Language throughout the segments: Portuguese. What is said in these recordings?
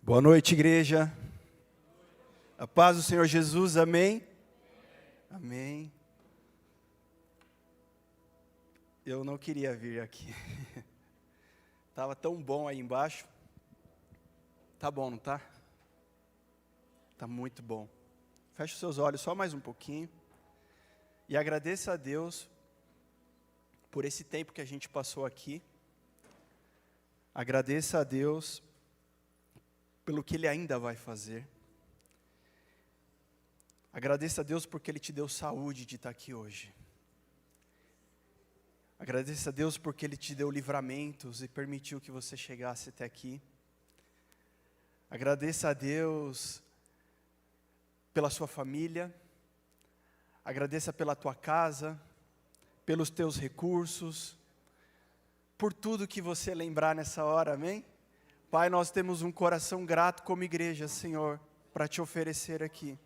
Boa noite, igreja. A paz do Senhor Jesus, amém? Amém. Eu não queria vir aqui. Estava tão bom aí embaixo. Tá bom, não tá? Tá muito bom. Feche os seus olhos só mais um pouquinho. E agradeça a Deus por esse tempo que a gente passou aqui. Agradeça a Deus pelo que Ele ainda vai fazer. Agradeça a Deus porque Ele te deu saúde de estar aqui hoje. Agradeça a Deus porque Ele te deu livramentos e permitiu que você chegasse até aqui. Agradeça a Deus pela sua família. Agradeça pela tua casa, pelos teus recursos, por tudo que você lembrar nessa hora, amém? Pai, nós temos um coração grato como igreja, Senhor, para te oferecer aqui.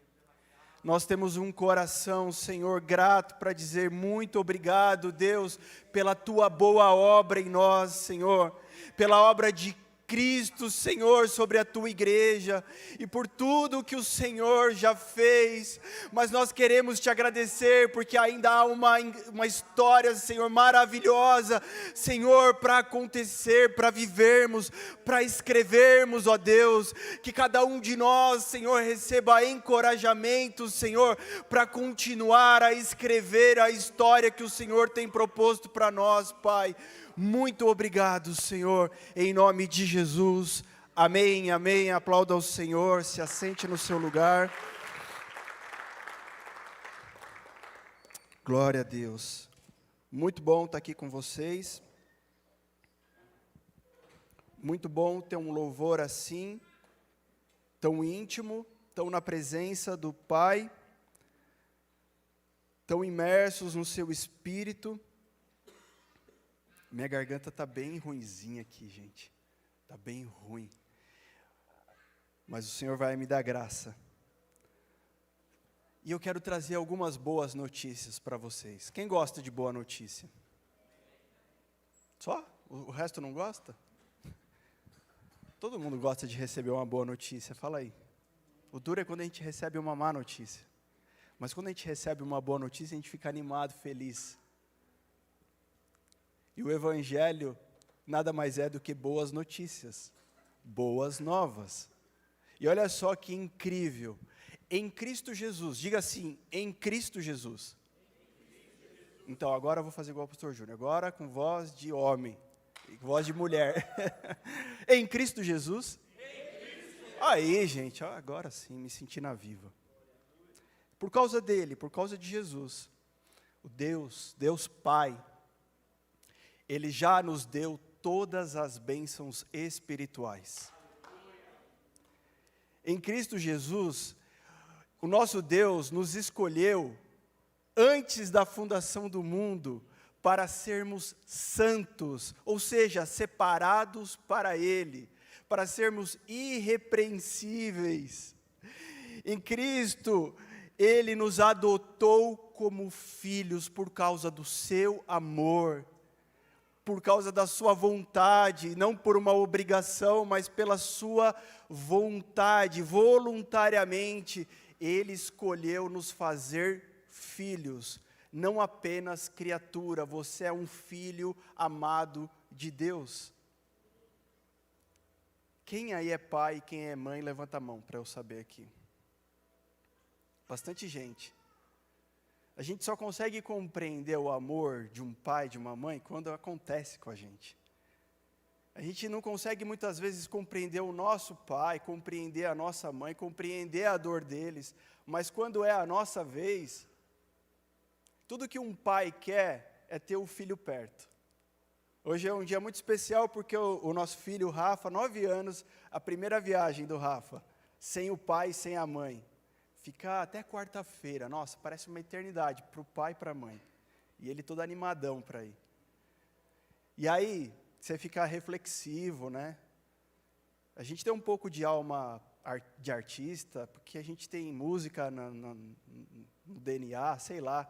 Nós temos um coração, Senhor, grato para dizer muito obrigado, Deus, pela tua boa obra em nós, Senhor, pela obra de Cristo, Senhor, sobre a tua igreja e por tudo que o Senhor já fez, mas nós queremos te agradecer porque ainda há uma história, Senhor, maravilhosa, Senhor, para acontecer, para vivermos, para escrevermos, ó Deus, que cada um de nós, Senhor, receba encorajamento, Senhor, para continuar a escrever a história que o Senhor tem proposto para nós, Pai. Muito obrigado, Senhor, em nome de Jesus, amém, amém, aplauda ao Senhor, se assente no seu lugar, glória a Deus, muito bom estar aqui com vocês, muito bom ter um louvor assim, tão íntimo, tão na presença do Pai, tão imersos no seu Espírito. Minha garganta está bem ruinzinha aqui, gente. Está bem ruim. Mas o Senhor vai me dar graça. E eu quero trazer algumas boas notícias para vocês. Quem gosta de boa notícia? Só? O resto não gosta? Todo mundo gosta de receber uma boa notícia, fala aí. O duro é quando a gente recebe uma má notícia. Mas quando a gente recebe uma boa notícia, a gente fica animado, feliz. E o Evangelho nada mais é do que boas notícias, boas novas. E olha só que incrível, em Cristo Jesus, diga assim, em Cristo Jesus. Então agora eu vou fazer igual ao pastor Júnior, agora com voz de homem, voz de mulher. Em Cristo Jesus. Aí, gente, agora sim, me senti na viva. Por causa dele, por causa de Jesus, o Deus Pai, Ele já nos deu todas as bênçãos espirituais. Em Cristo Jesus, o nosso Deus nos escolheu antes da fundação do mundo para sermos santos, ou seja, separados para Ele, para sermos irrepreensíveis. Em Cristo, Ele nos adotou como filhos por causa do seu amor, por causa da sua vontade, não por uma obrigação, mas pela sua vontade, voluntariamente, Ele escolheu nos fazer filhos, não apenas criatura, você é um filho amado de Deus. Quem aí é pai, quem é mãe, levanta a mão para eu saber aqui. Bastante gente. A gente só consegue compreender o amor de um pai, de uma mãe, quando acontece com a gente. A gente não consegue muitas vezes compreender o nosso pai, compreender a nossa mãe, compreender a dor deles, mas quando é a nossa vez, tudo que um pai quer é ter o filho perto. Hoje é um dia muito especial porque o nosso filho Rafa, 9 anos, a primeira viagem do Rafa, sem o pai e sem a mãe. Ficar até quarta-feira, nossa, parece uma eternidade para o pai e para a mãe. E ele todo animadão para ir. E aí, você fica reflexivo, né? A gente tem um pouco de alma de artista, porque a gente tem música no DNA, sei lá.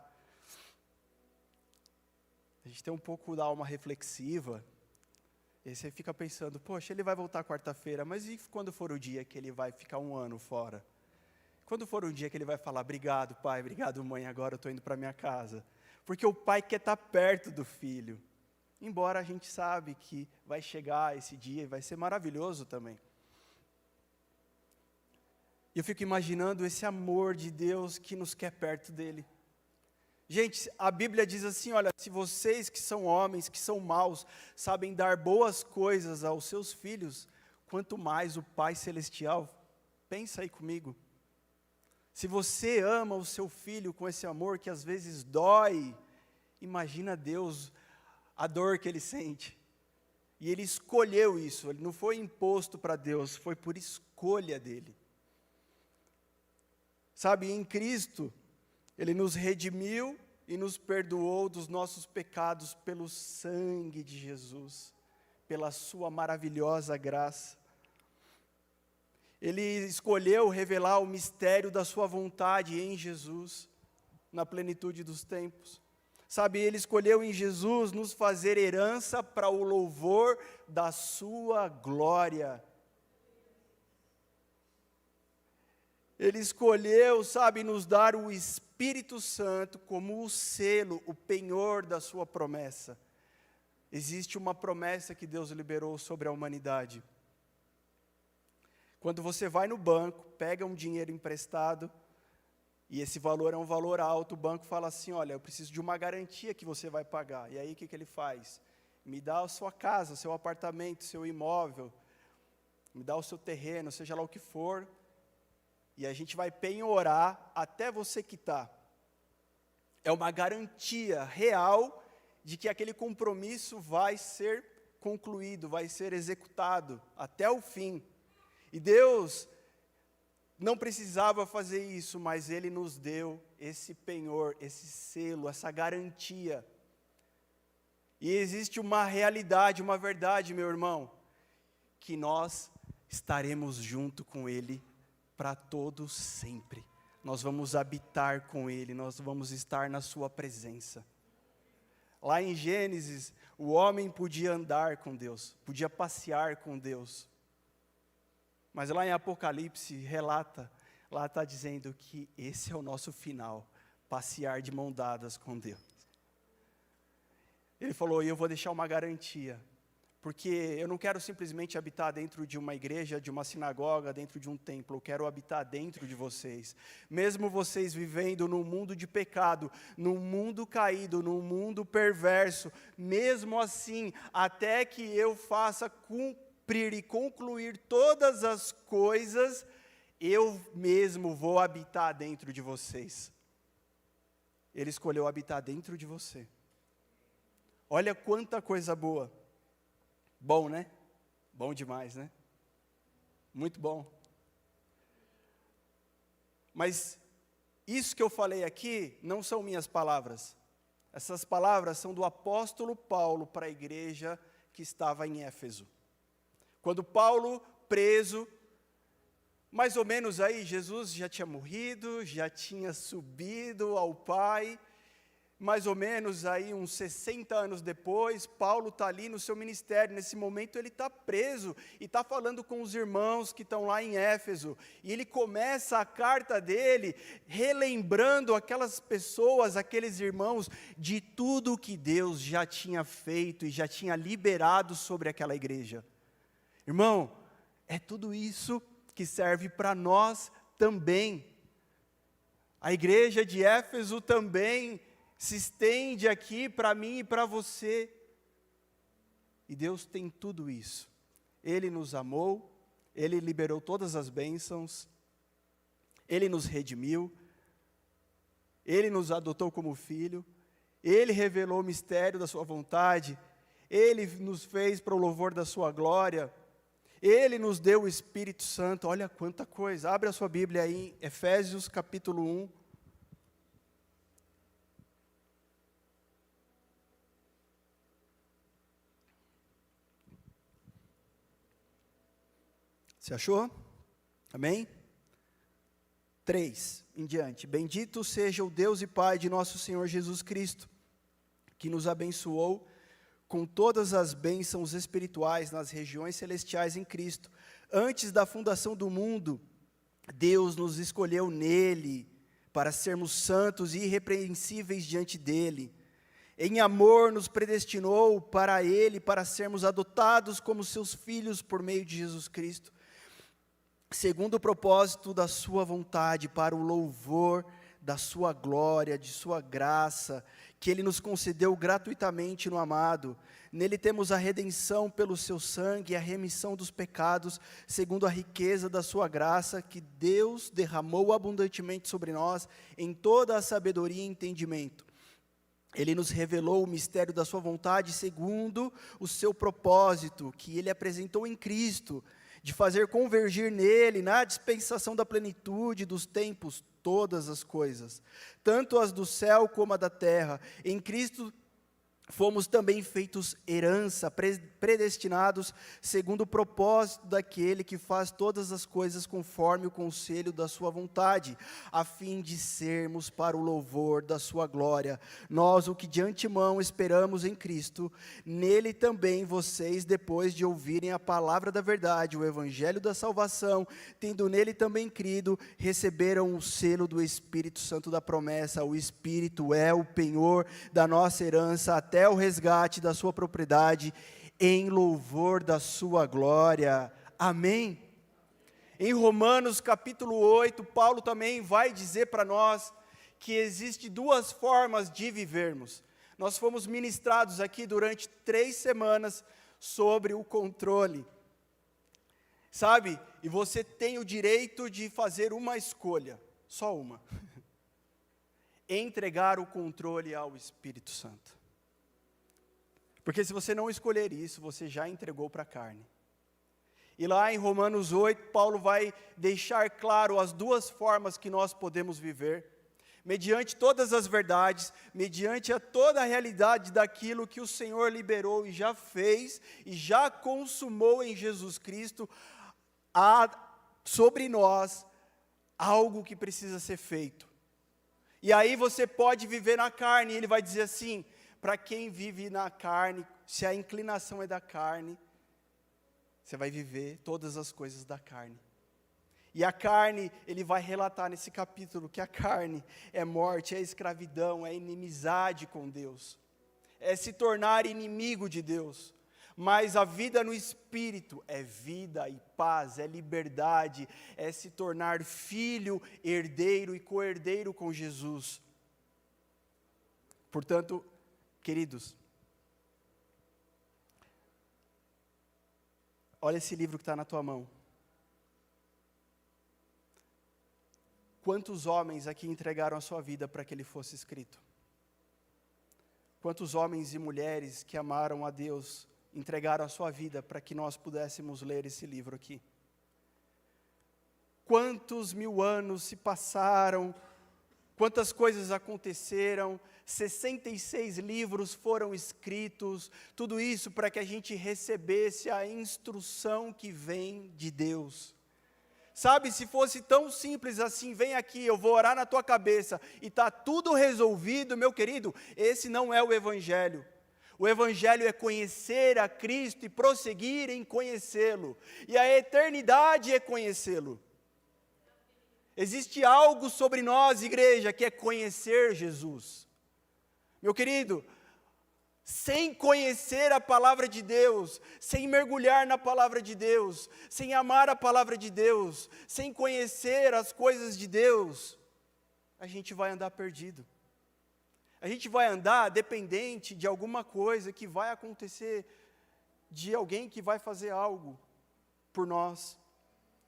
A gente tem um pouco da alma reflexiva. E aí você fica pensando, poxa, ele vai voltar quarta-feira, mas e quando for o dia que ele vai ficar 1 ano fora? Quando for um dia que ele vai falar, obrigado pai, obrigado mãe, agora eu estou indo para minha casa. Porque o pai quer estar perto do filho. Embora a gente sabe que vai chegar esse dia e vai ser maravilhoso também. E eu fico imaginando esse amor de Deus que nos quer perto dele. Gente, a Bíblia diz assim, olha, se vocês que são homens, que são maus, sabem dar boas coisas aos seus filhos, quanto mais o Pai Celestial, pensa aí comigo. Se você ama o seu filho com esse amor que às vezes dói, imagina Deus, a dor que ele sente. E ele escolheu isso, ele não foi imposto para Deus, foi por escolha dele. Sabe, em Cristo, Ele nos redimiu e nos perdoou dos nossos pecados pelo sangue de Jesus, pela sua maravilhosa graça. Ele escolheu revelar o mistério da sua vontade em Jesus, na plenitude dos tempos. Sabe, Ele escolheu em Jesus nos fazer herança para o louvor da sua glória. Ele escolheu, sabe, nos dar o Espírito Santo como o selo, o penhor da sua promessa. Existe uma promessa que Deus liberou sobre a humanidade. Quando você vai no banco, pega um dinheiro emprestado, e esse valor é um valor alto, o banco fala assim, olha, eu preciso de uma garantia que você vai pagar. E aí o que ele faz? Me dá a sua casa, seu apartamento, seu imóvel, me dá o seu terreno, seja lá o que for, e a gente vai penhorar até você quitar. É uma garantia real de que aquele compromisso vai ser concluído, vai ser executado até o fim. E Deus não precisava fazer isso, mas Ele nos deu esse penhor, esse selo, essa garantia. E existe uma realidade, uma verdade, meu irmão, que nós estaremos junto com Ele para todo sempre. Nós vamos habitar com Ele, nós vamos estar na sua presença. Lá em Gênesis, o homem podia andar com Deus, podia passear com Deus. Mas lá em Apocalipse, relata, lá está dizendo que esse é o nosso final, passear de mão dadas com Deus. Ele falou, e eu vou deixar uma garantia, porque eu não quero simplesmente habitar dentro de uma igreja, de uma sinagoga, dentro de um templo, eu quero habitar dentro de vocês. Mesmo vocês vivendo num mundo de pecado, num mundo caído, num mundo perverso, mesmo assim, até que eu faça cumprir e concluir todas as coisas, eu mesmo vou habitar dentro de vocês. Ele escolheu habitar dentro de você. Olha quanta coisa boa. Bom, né? Bom demais, né? Muito bom. Mas isso que eu falei aqui não são minhas palavras. Essas palavras são do apóstolo Paulo para a igreja que estava em Éfeso. Quando Paulo, preso, mais ou menos aí, Jesus já tinha morrido, já tinha subido ao Pai. Mais ou menos aí uns 60 anos depois, Paulo está ali no seu ministério, nesse momento ele está preso, e está falando com os irmãos que estão lá em Éfeso, e ele começa a carta dele, relembrando aquelas pessoas, aqueles irmãos, de tudo que Deus já tinha feito, e já tinha liberado sobre aquela igreja. Irmão, é tudo isso que serve para nós também. A igreja de Éfeso também se estende aqui para mim e para você. E Deus tem tudo isso. Ele nos amou, Ele liberou todas as bênçãos, Ele nos redimiu, Ele nos adotou como filho, Ele revelou o mistério da sua vontade, Ele nos fez para o louvor da sua glória, Ele nos deu o Espírito Santo. Olha quanta coisa. Abre a sua Bíblia aí em Efésios capítulo 1. Você achou? Amém? 3 em diante. Bendito seja o Deus e Pai de nosso Senhor Jesus Cristo, que nos abençoou com todas as bênçãos espirituais nas regiões celestiais em Cristo. Antes da fundação do mundo, Deus nos escolheu nele para sermos santos e irrepreensíveis diante dele. Em amor nos predestinou para ele, para sermos adotados como seus filhos por meio de Jesus Cristo, segundo o propósito da sua vontade, para o louvor da sua glória, de sua graça, que ele nos concedeu gratuitamente no amado. Nele temos a redenção pelo seu sangue e a remissão dos pecados, segundo a riqueza da sua graça, que Deus derramou abundantemente sobre nós, em toda a sabedoria e entendimento. Ele nos revelou o mistério da sua vontade, segundo o seu propósito, que ele apresentou em Cristo, de fazer convergir nele, na dispensação da plenitude dos tempos, todas as coisas, tanto as do céu como a da terra. Em Cristo fomos também feitos herança, predestinados segundo o propósito daquele que faz todas as coisas conforme o conselho da sua vontade, a fim de sermos para o louvor da sua glória. Nós, o que de antemão esperamos em Cristo, nele também vocês, depois de ouvirem a palavra da verdade, o evangelho da salvação, tendo nele também crido, receberam o selo do Espírito Santo da promessa. O Espírito é o penhor da nossa herança, até o resgate da sua propriedade, em louvor da sua glória. Amém? Em Romanos capítulo 8, Paulo também vai dizer para nós que existe duas formas de vivermos. Nós fomos ministrados aqui durante 3 semanas sobre o controle. Sabe? E você tem o direito de fazer uma escolha, só uma. Entregar o controle ao Espírito Santo. Porque se você não escolher isso, você já entregou para a carne. E lá em Romanos 8, Paulo vai deixar claro as duas formas que nós podemos viver, mediante todas as verdades, mediante toda a realidade daquilo que o Senhor liberou e já fez, e já consumou em Jesus Cristo, há sobre nós algo que precisa ser feito. E aí você pode viver na carne, e ele vai dizer assim: para quem vive na carne, se a inclinação é da carne, você vai viver todas as coisas da carne. E a carne, ele vai relatar nesse capítulo que a carne é morte, é escravidão, é inimizade com Deus, é se tornar inimigo de Deus. Mas a vida no Espírito é vida e paz, é liberdade, é se tornar filho, herdeiro e co-herdeiro com Jesus. Portanto, queridos, olha esse livro que está na tua mão. Quantos homens aqui entregaram a sua vida para que ele fosse escrito? Quantos homens e mulheres que amaram a Deus entregaram a sua vida para que nós pudéssemos ler esse livro aqui? Quantos 1000 anos se passaram, quantas coisas aconteceram, 66 livros foram escritos, tudo isso para que a gente recebesse a instrução que vem de Deus. Sabe, se fosse tão simples assim, vem aqui, eu vou orar na tua cabeça, e está tudo resolvido, meu querido, esse não é o Evangelho. O Evangelho é conhecer a Cristo e prosseguir em conhecê-lo, e a eternidade é conhecê-lo. Existe algo sobre nós, igreja, que é conhecer Jesus. Meu querido, sem conhecer a palavra de Deus, sem mergulhar na palavra de Deus, sem amar a palavra de Deus, sem conhecer as coisas de Deus, a gente vai andar perdido. A gente vai andar dependente de alguma coisa que vai acontecer, de alguém que vai fazer algo por nós.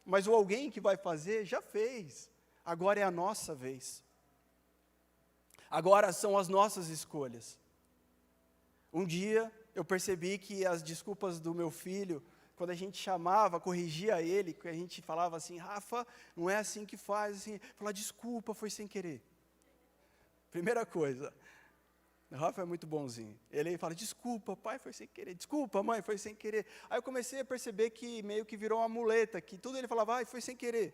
Mas o alguém que vai fazer já fez, agora é a nossa vez. Agora são as nossas escolhas. Um dia eu percebi que as desculpas do meu filho, quando a gente chamava, corrigia ele, que a gente falava assim: Rafa, não é assim que faz, assim, falar desculpa, foi sem querer. Primeira coisa, o Rafa é muito bonzinho, ele fala: desculpa pai, foi sem querer, desculpa mãe, foi sem querer. Aí eu comecei a perceber que meio que virou uma muleta, que tudo ele falava: ai, foi sem querer.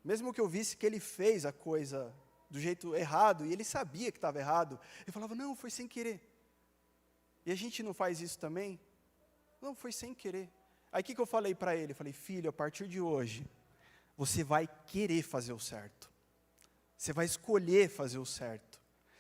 Mesmo que eu visse que ele fez a coisa do jeito errado, e ele sabia que estava errado, ele falava: não, foi sem querer. E a gente não faz isso também? Não, foi sem querer. Aí o que eu falei para ele? Eu falei, filho, a partir de hoje, você vai querer fazer o certo. Você vai escolher fazer o certo.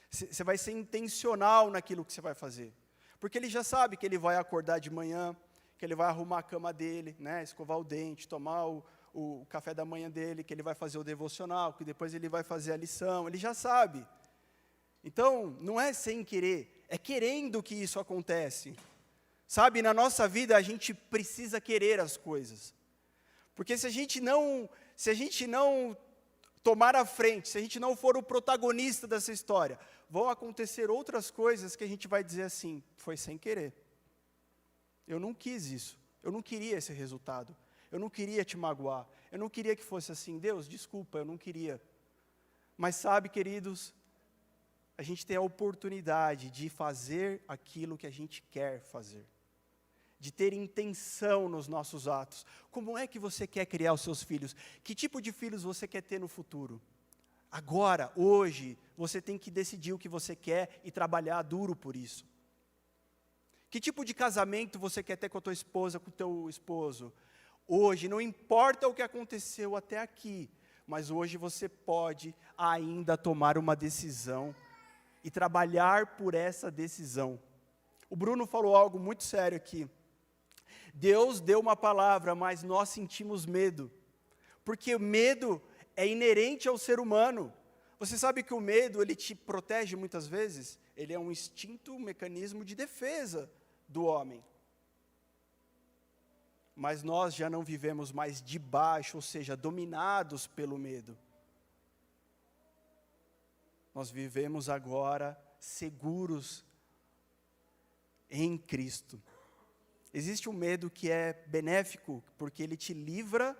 Você vai ser intencional naquilo que você vai fazer. Porque ele já sabe que ele vai acordar de manhã, que ele vai arrumar a cama dele, né, escovar o dente, tomar o café da manhã dele, que ele vai fazer o devocional, que depois ele vai fazer a lição, ele já sabe. Então, não é sem querer, é querendo que isso acontece. Sabe, na nossa vida a gente precisa querer as coisas. Porque se a gente não tomar a frente, se a gente não for o protagonista dessa história, vão acontecer outras coisas que a gente vai dizer assim, foi sem querer. Eu não quis isso, eu não queria esse resultado, eu não queria te magoar, eu não queria que fosse assim, Deus, desculpa, eu não queria. Mas sabe, queridos, a gente tem a oportunidade de fazer aquilo que a gente quer fazer. De ter intenção nos nossos atos. Como é que você quer criar os seus filhos? Que tipo de filhos você quer ter no futuro? Agora, hoje, você tem que decidir o que você quer e trabalhar duro por isso. Que tipo de casamento você quer ter com a tua esposa, com o teu esposo? Hoje, não importa o que aconteceu até aqui, mas hoje você pode ainda tomar uma decisão e trabalhar por essa decisão. O Bruno falou algo muito sério aqui. Deus deu uma palavra, mas nós sentimos medo, porque o medo é inerente ao ser humano. Você sabe que o medo, ele te protege muitas vezes? Ele é um instinto, um mecanismo de defesa do homem. Mas nós já não vivemos mais debaixo, ou seja, dominados pelo medo. Nós vivemos agora seguros em Cristo. Existe um medo que é benéfico, porque ele te livra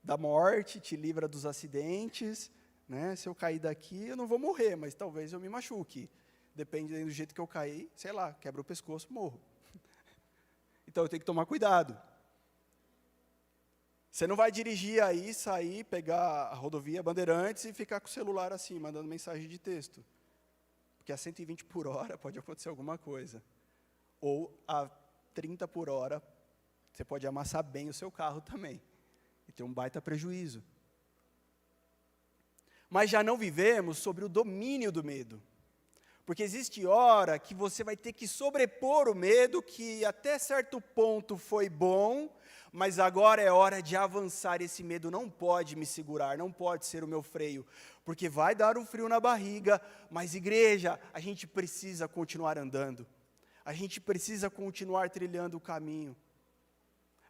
da morte, te livra dos acidentes, né? Se eu cair daqui, eu não vou morrer, mas talvez eu me machuque. Depende do jeito que eu cair, sei lá, quebra o pescoço, morro. Então eu tenho que tomar cuidado. Você não vai dirigir aí, sair, pegar a rodovia Bandeirantes e ficar com o celular assim, mandando mensagem de texto. Porque a 120 por hora pode acontecer alguma coisa. Ou a 30 por hora, você pode amassar bem o seu carro também. E ter um baita prejuízo. Mas já não vivemos sobre o domínio do medo. Porque existe hora que você vai ter que sobrepor o medo, que até certo ponto foi bom, mas agora é hora de avançar. Esse medo não pode me segurar, não pode ser o meu freio. Porque vai dar um frio na barriga, mas igreja, a gente precisa continuar andando. A gente precisa continuar trilhando o caminho.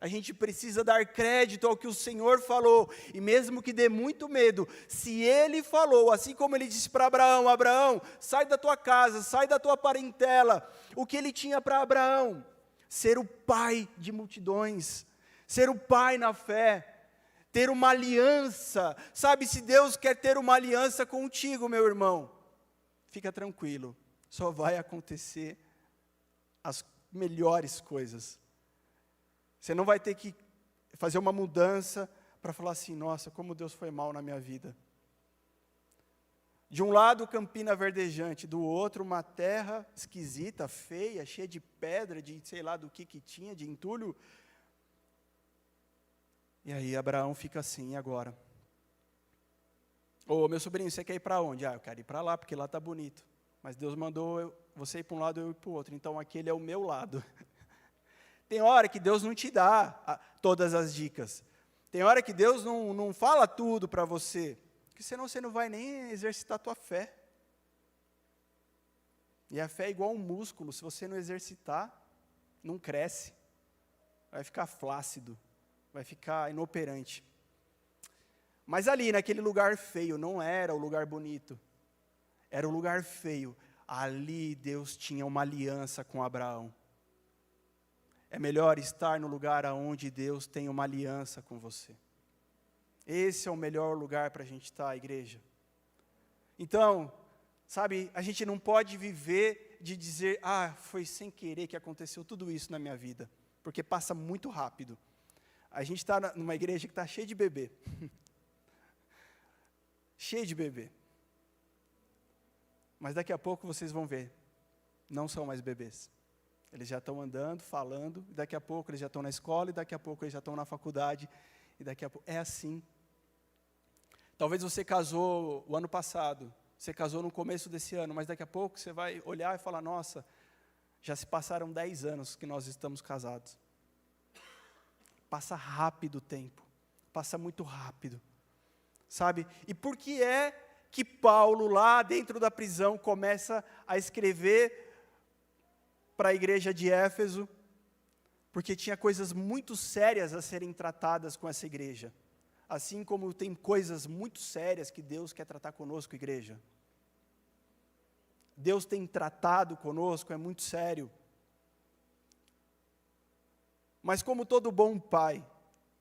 A gente precisa dar crédito ao que o Senhor falou. E mesmo que dê muito medo, se Ele falou, assim como Ele disse para Abraão, Abraão, sai da tua casa, sai da tua parentela. O que Ele tinha para Abraão? Ser o pai de multidões. Ser o pai na fé. Ter uma aliança. Sabe, se Deus quer ter uma aliança contigo, meu irmão, fica tranquilo. Só vai acontecer as melhores coisas. Você não vai ter que fazer uma mudança para falar assim, nossa, como Deus foi mal na minha vida. De um lado, Campina verdejante, do outro, uma terra esquisita, feia, cheia de pedra, de sei lá do que tinha, de entulho. E aí Abraão fica assim, e agora? Ô, meu sobrinho, você quer ir para onde? Ah, eu quero ir para lá, porque lá está bonito. Mas Deus mandou você ir para um lado e eu ir para o outro. Então, aquele é o meu lado. Tem hora que Deus não te dá todas as dicas. Tem hora que Deus não fala tudo para você. Porque senão você não vai nem exercitar a tua fé. E a fé é igual um músculo. Se você não exercitar, não cresce. Vai ficar flácido. Vai ficar inoperante. Mas ali, naquele lugar feio, não era o lugar bonito. Era o lugar feio. Ali Deus tinha uma aliança com Abraão. É melhor estar no lugar onde Deus tem uma aliança com você. Esse é o melhor lugar para a gente estar, igreja. Então, sabe, a gente não pode viver de dizer, foi sem querer que aconteceu tudo isso na minha vida. Porque passa muito rápido. A gente está numa igreja que está cheia de bebê. Cheia de bebê. Mas daqui a pouco vocês vão ver. não são mais bebês. Eles já estão andando, falando, e daqui a pouco eles já estão na escola, e daqui a pouco eles já estão na faculdade, e daqui a pouco... É assim. Talvez você casou o ano passado, você casou no começo desse ano, mas daqui a pouco você vai olhar e falar, nossa, já se passaram 10 anos que nós estamos casados. Passa rápido o tempo, passa muito rápido, sabe? E por que é que Paulo, lá dentro da prisão, começa a escrever para a igreja de Éfeso? Porque tinha coisas muito sérias a serem tratadas com essa igreja. Assim como tem coisas muito sérias que Deus quer tratar conosco, igreja. Deus tem tratado conosco, é muito sério. Mas como todo bom pai,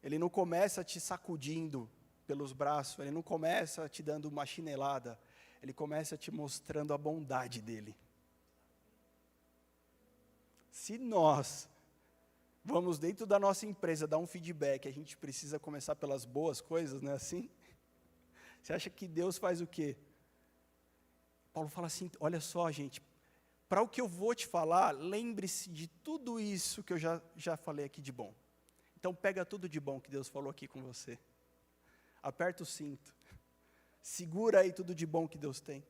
Ele não começa te sacudindo pelos braços, Ele não começa te dando uma chinelada, Ele começa te mostrando a bondade dEle. Se nós vamos dentro da nossa empresa dar um feedback, a gente precisa começar pelas boas coisas, não é assim? Você acha que Deus faz o quê? Paulo fala assim, olha só, gente, para o que eu vou te falar, lembre-se de tudo isso que eu já falei aqui de bom. Então pega tudo de bom que Deus falou aqui com você. Aperta o cinto. Segura aí tudo de bom que Deus tem.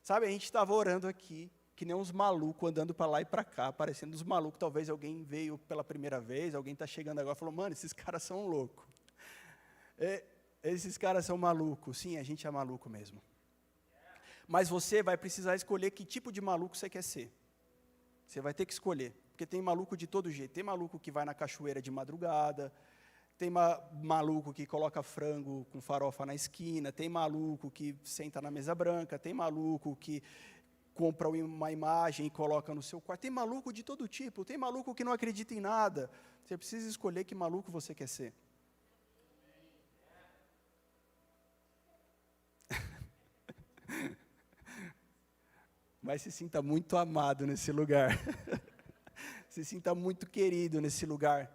Sabe, a gente estava orando aqui, que nem uns malucos andando para lá e para cá, parecendo uns malucos. Talvez alguém veio pela primeira vez, alguém está chegando agora e falou, mano, esses caras são loucos. Esses caras são malucos. Sim, a gente é maluco mesmo. Mas você vai precisar escolher que tipo de maluco você quer ser. Você vai ter que escolher. Porque tem maluco de todo jeito. Tem maluco que vai na cachoeira de madrugada. Tem maluco que coloca frango com farofa na esquina. Tem maluco que senta na mesa branca. Tem maluco que compra uma imagem e coloca no seu quarto. Tem maluco de todo tipo. Tem maluco que não acredita em nada. Você precisa escolher que maluco você quer ser. Mas se sinta muito amado nesse lugar. Se sinta muito querido nesse lugar.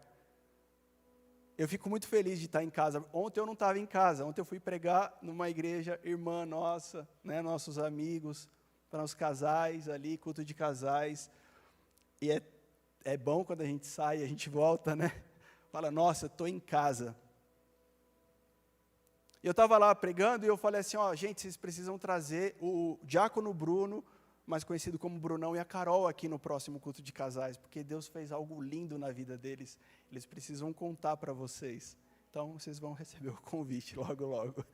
Eu fico muito feliz de estar em casa. Ontem eu não estava em casa. Ontem eu fui pregar numa igreja, irmã nossa, né, nossos amigos, para os casais ali, culto de casais. E é bom quando a gente sai, a gente volta, né? Fala, nossa, eu estou em casa. Eu estava lá pregando e eu falei assim, ó, gente, vocês precisam trazer o diácono Bruno, mais conhecido como Brunão, e a Carol aqui no próximo culto de casais, porque Deus fez algo lindo na vida deles, eles precisam contar para vocês. Então, vocês vão receber o convite logo, logo.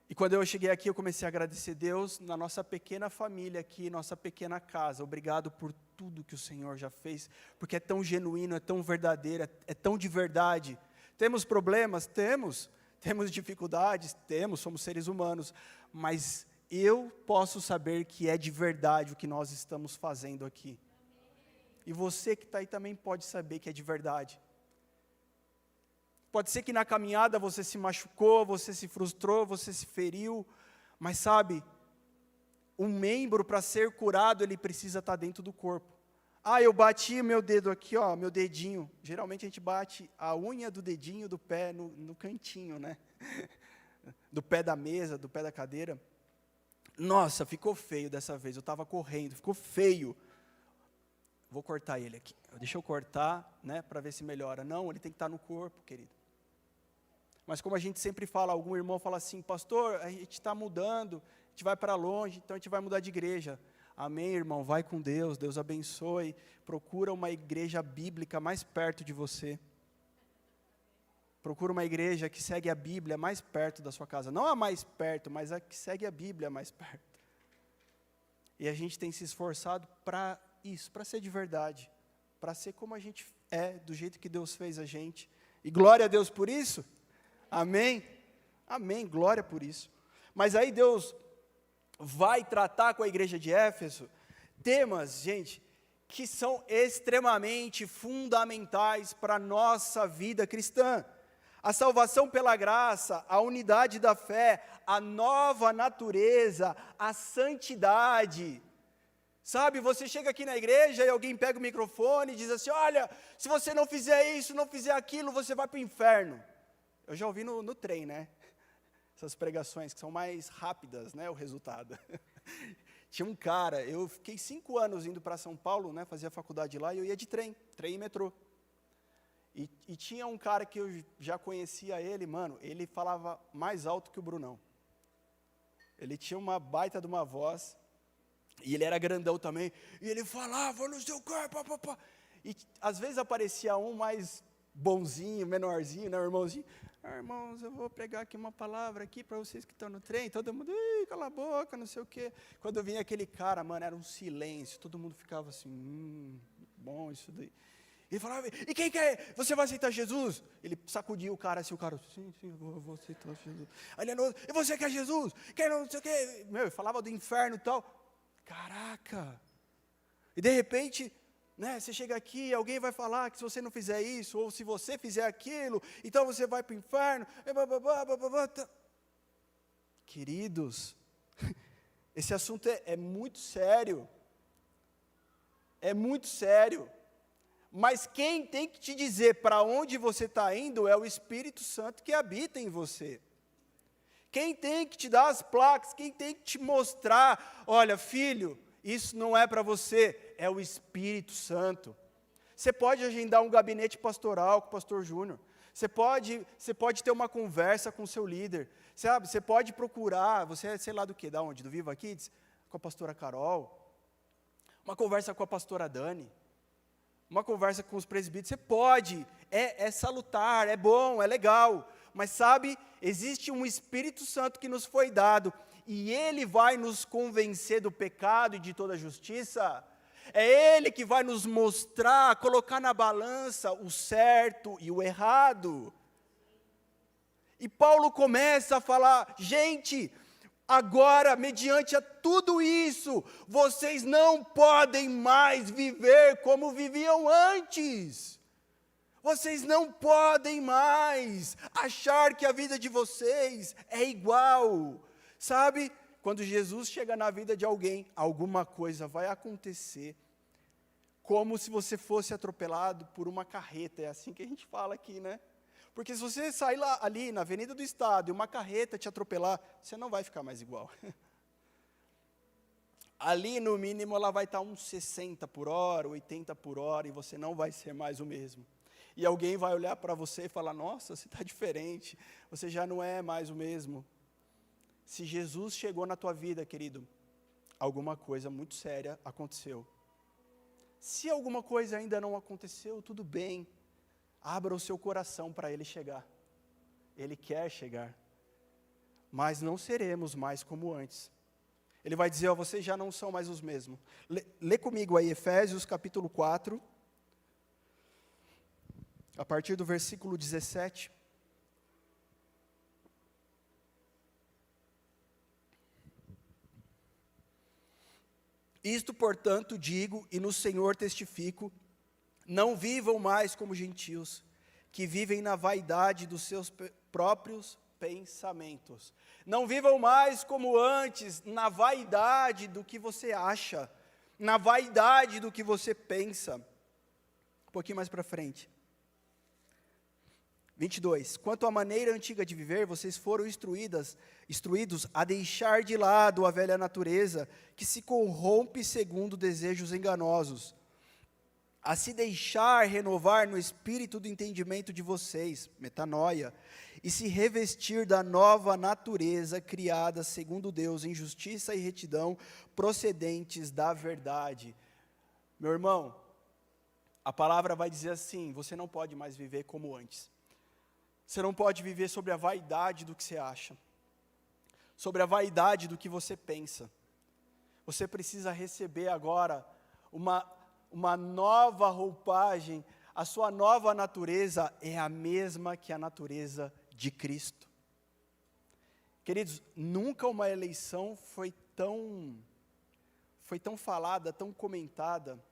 E quando eu cheguei aqui, eu comecei a agradecer a Deus na nossa pequena família aqui, nossa pequena casa. Obrigado por tudo que o Senhor já fez, porque é tão genuíno, é tão verdadeiro, é tão de verdade. Temos problemas? Temos. Temos dificuldades? Temos, somos seres humanos. Mas eu posso saber que é de verdade o que nós estamos fazendo aqui. E você que está aí também pode saber que é de verdade. Pode ser que na caminhada você se machucou, você se frustrou, você se feriu, mas sabe, um membro para ser curado, ele precisa estar dentro do corpo. Ah, eu bati meu dedo aqui, ó, meu dedinho. Geralmente a gente bate a unha do dedinho do pé no cantinho, né? Do pé da mesa, do pé da cadeira. Nossa, ficou feio dessa vez, eu estava correndo, ficou feio. Vou cortar ele aqui. Deixa eu cortar, né, para ver se melhora. Não, ele tem que estar no corpo, querido. Mas como a gente sempre fala, algum irmão fala assim, pastor, a gente está mudando, a gente vai para longe, então a gente vai mudar de igreja. Amém, irmão, vai com Deus, Deus abençoe. Procura uma igreja bíblica mais perto de você. Procura uma igreja que segue a Bíblia mais perto da sua casa. Não a mais perto, mas a que segue a Bíblia mais perto. E a gente tem se esforçado para isso, para ser de verdade. Para ser como a gente é, do jeito que Deus fez a gente. E glória a Deus por isso. Amém? Amém, glória por isso. Mas aí Deus vai tratar com a igreja de Éfeso temas, gente, que são extremamente fundamentais para a nossa vida cristã. A salvação pela graça, a unidade da fé, a nova natureza, a santidade. Sabe, você chega aqui na igreja e alguém pega o microfone e diz assim, olha, se você não fizer isso, não fizer aquilo, você vai para o inferno. Eu já ouvi no trem, né? Essas pregações que são mais rápidas, né, o resultado. Tinha um cara, eu fiquei 5 anos indo para São Paulo, né, fazia faculdade lá, e eu ia de trem e metrô. E tinha um cara que eu já conhecia ele, mano, ele falava mais alto que o Brunão. Ele tinha uma baita de uma voz, e ele era grandão também, e ele falava no seu corpo, papapá. E às vezes aparecia um mais bonzinho, menorzinho, né, irmãozinho. Irmãos, eu vou pregar aqui uma palavra aqui para vocês que estão no trem. Todo mundo, cala a boca, não sei o quê. Quando vinha aquele cara, mano, era um silêncio. Todo mundo ficava assim, bom isso daí. Ele falava, e quem quer? Você vai aceitar Jesus? Ele sacudia o cara assim, o cara, sim, eu vou aceitar Jesus. Aí ele, e você quer Jesus? Quer não sei o quê? Meu, ele falava do inferno e tal. Caraca. E de repente, né, você chega aqui, alguém vai falar que se você não fizer isso, ou se você fizer aquilo, então você vai para o inferno. Queridos, esse assunto é muito sério. É muito sério. Mas quem tem que te dizer para onde você está indo é o Espírito Santo que habita em você. Quem tem que te dar as placas, quem tem que te mostrar, olha, filho, isso não é para você, é o Espírito Santo. Você pode agendar um gabinete pastoral com o pastor Júnior. Você pode ter uma conversa com o seu líder. Sabe, você pode procurar, você é sei lá do que, da onde? Do Viva Kids? Com a pastora Carol. Uma conversa com a pastora Dani. Uma conversa com os presbíteros. Você pode, é salutar, é bom, é legal. Mas sabe, existe um Espírito Santo que nos foi dado. E Ele vai nos convencer do pecado e de toda a justiça. É Ele que vai nos mostrar, colocar na balança o certo e o errado. E Paulo começa a falar, gente, agora, mediante a tudo isso, vocês não podem mais viver como viviam antes. Vocês não podem mais achar que a vida de vocês é igual. Sabe, quando Jesus chega na vida de alguém, alguma coisa vai acontecer, como se você fosse atropelado por uma carreta, é assim que a gente fala aqui, né? Porque se você sair lá, ali na Avenida do Estado e uma carreta te atropelar, você não vai ficar mais igual. Ali, no mínimo, ela vai estar uns 60 por hora, 80 por hora, e você não vai ser mais o mesmo. E alguém vai olhar para você e falar, nossa, você está diferente, você já não é mais o mesmo. Se Jesus chegou na tua vida, querido, alguma coisa muito séria aconteceu. Se alguma coisa ainda não aconteceu, tudo bem. Abra o seu coração para Ele chegar. Ele quer chegar. Mas não seremos mais como antes. Ele vai dizer, vocês já não são mais os mesmos. Lê comigo aí Efésios capítulo 4. A partir do versículo 17. Isto, portanto, digo e no Senhor testifico, não vivam mais como gentios, que vivem na vaidade dos seus próprios pensamentos. Não vivam mais como antes, na vaidade do que você acha, na vaidade do que você pensa. Um pouquinho mais para frente. 22. Quanto à maneira antiga de viver, vocês foram instruídos a deixar de lado a velha natureza, que se corrompe segundo desejos enganosos, a se deixar renovar no espírito do entendimento de vocês, metanoia, e se revestir da nova natureza criada segundo Deus, em justiça e retidão, procedentes da verdade. Meu irmão, a palavra vai dizer assim, você não pode mais viver como antes. Você não pode viver sobre a vaidade do que você acha, sobre a vaidade do que você pensa. Você precisa receber agora uma nova roupagem. A sua nova natureza é a mesma que a natureza de Cristo. Queridos, nunca uma eleição foi tão falada, tão comentada.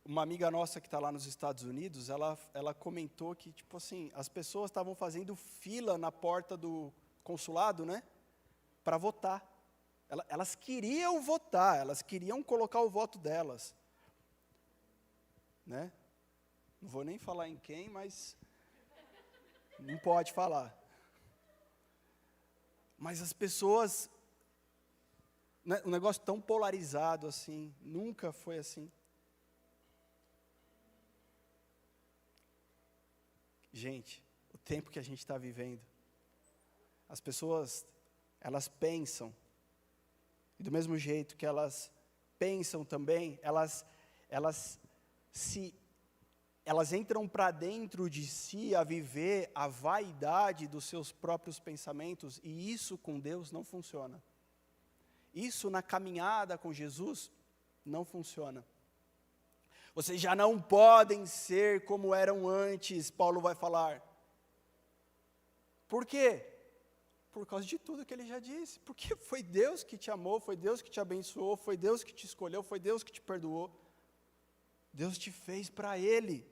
Uma amiga nossa que está lá nos Estados Unidos, ela comentou que, tipo assim, as pessoas estavam fazendo fila na porta do consulado, né, para votar. Elas queriam votar, elas queriam colocar o voto delas. Né? Não vou nem falar em quem, mas não pode falar. Mas as pessoas um negócio tão polarizado assim, nunca foi assim. Gente, o tempo que a gente está vivendo, as pessoas, elas pensam, e do mesmo jeito que elas pensam também, elas entram para dentro de si a viver a vaidade dos seus próprios pensamentos, e isso com Deus não funciona. Isso na caminhada com Jesus não funciona. Vocês já não podem ser como eram antes, Paulo vai falar. Por quê? Por causa de tudo que ele já disse. Porque foi Deus que te amou, foi Deus que te abençoou, foi Deus que te escolheu, foi Deus que te perdoou. Deus te fez para Ele.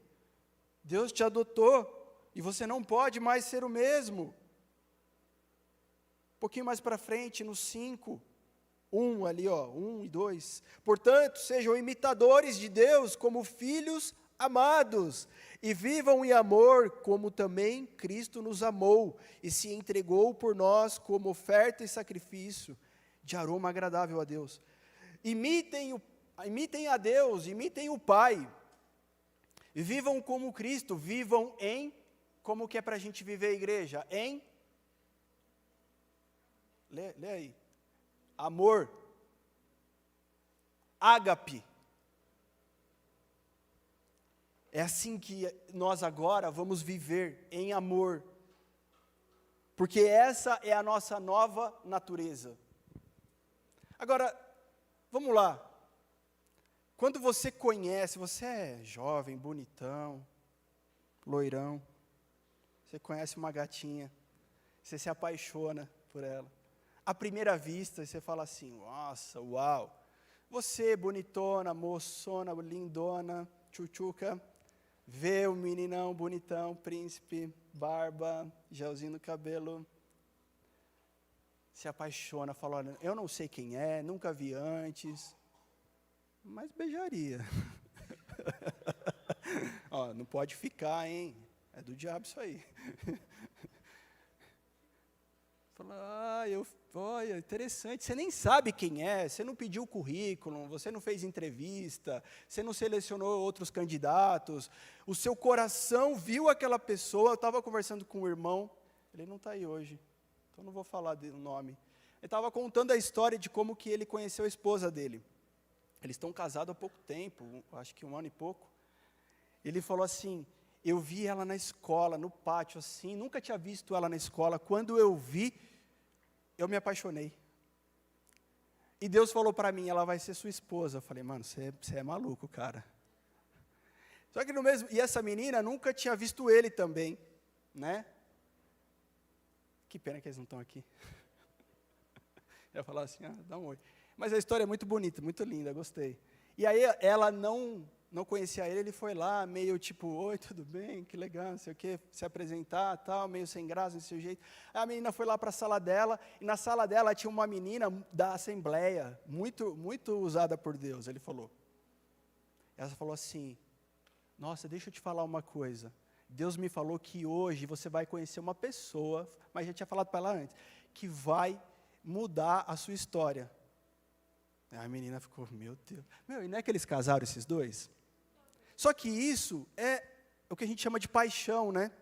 Deus te adotou. E você não pode mais ser o mesmo. Um pouquinho mais para frente, no 5. 1 ali, 1 e 2. Portanto, sejam imitadores de Deus como filhos amados, e vivam em amor, como também Cristo nos amou, e se entregou por nós como oferta e sacrifício, de aroma agradável a Deus. Imitem a Deus, imitem o Pai, e vivam como Cristo, vivam em, como que é para a gente viver, igreja? Em, lê aí, amor, ágape. É assim que nós agora vamos viver, em amor, porque essa é a nossa nova natureza. Agora, vamos lá, quando você conhece, você é jovem, bonitão, loirão, você conhece uma gatinha, você se apaixona por ela. À primeira vista, você fala assim, nossa, uau, você bonitona, moçona, lindona, tchutchuca, vê o meninão bonitão, príncipe, barba, gelzinho no cabelo, se apaixona, fala, olha, eu não sei quem é, nunca vi antes, mas beijaria. Ó, não pode ficar, hein? É do diabo isso aí. Fala, olha, interessante, você nem sabe quem é, você não pediu currículo, você não fez entrevista, você não selecionou outros candidatos, o seu coração viu aquela pessoa. Eu estava conversando com um irmão, ele não está aí hoje, então não vou falar do nome. Ele estava contando a história de como que ele conheceu a esposa dele. Eles estão casados há pouco tempo, acho que 1 ano e pouco. Ele falou assim, eu vi ela na escola, no pátio, assim, nunca tinha visto ela na escola. Quando eu vi, eu me apaixonei. E Deus falou para mim, ela vai ser sua esposa. Eu falei, mano, você é maluco, cara. Só que no mesmo, e essa menina nunca tinha visto ele também, né? Que pena que eles não estão aqui. Eu ia falar assim, dá um oi. Mas a história é muito bonita, muito linda, gostei. E aí ela não conhecia ele foi lá, meio tipo, oi, tudo bem, que legal, não sei o quê, se apresentar, tal, meio sem graça, desse jeito. Aí a menina foi lá para a sala dela, e na sala dela tinha uma menina da Assembleia, muito, muito usada por Deus, ele falou. Ela falou assim, nossa, deixa eu te falar uma coisa, Deus me falou que hoje você vai conhecer uma pessoa, mas já tinha falado para ela antes, que vai mudar a sua história. Aí a menina ficou, meu Deus, e não é que eles casaram esses dois? Só que isso é o que a gente chama de paixão, né?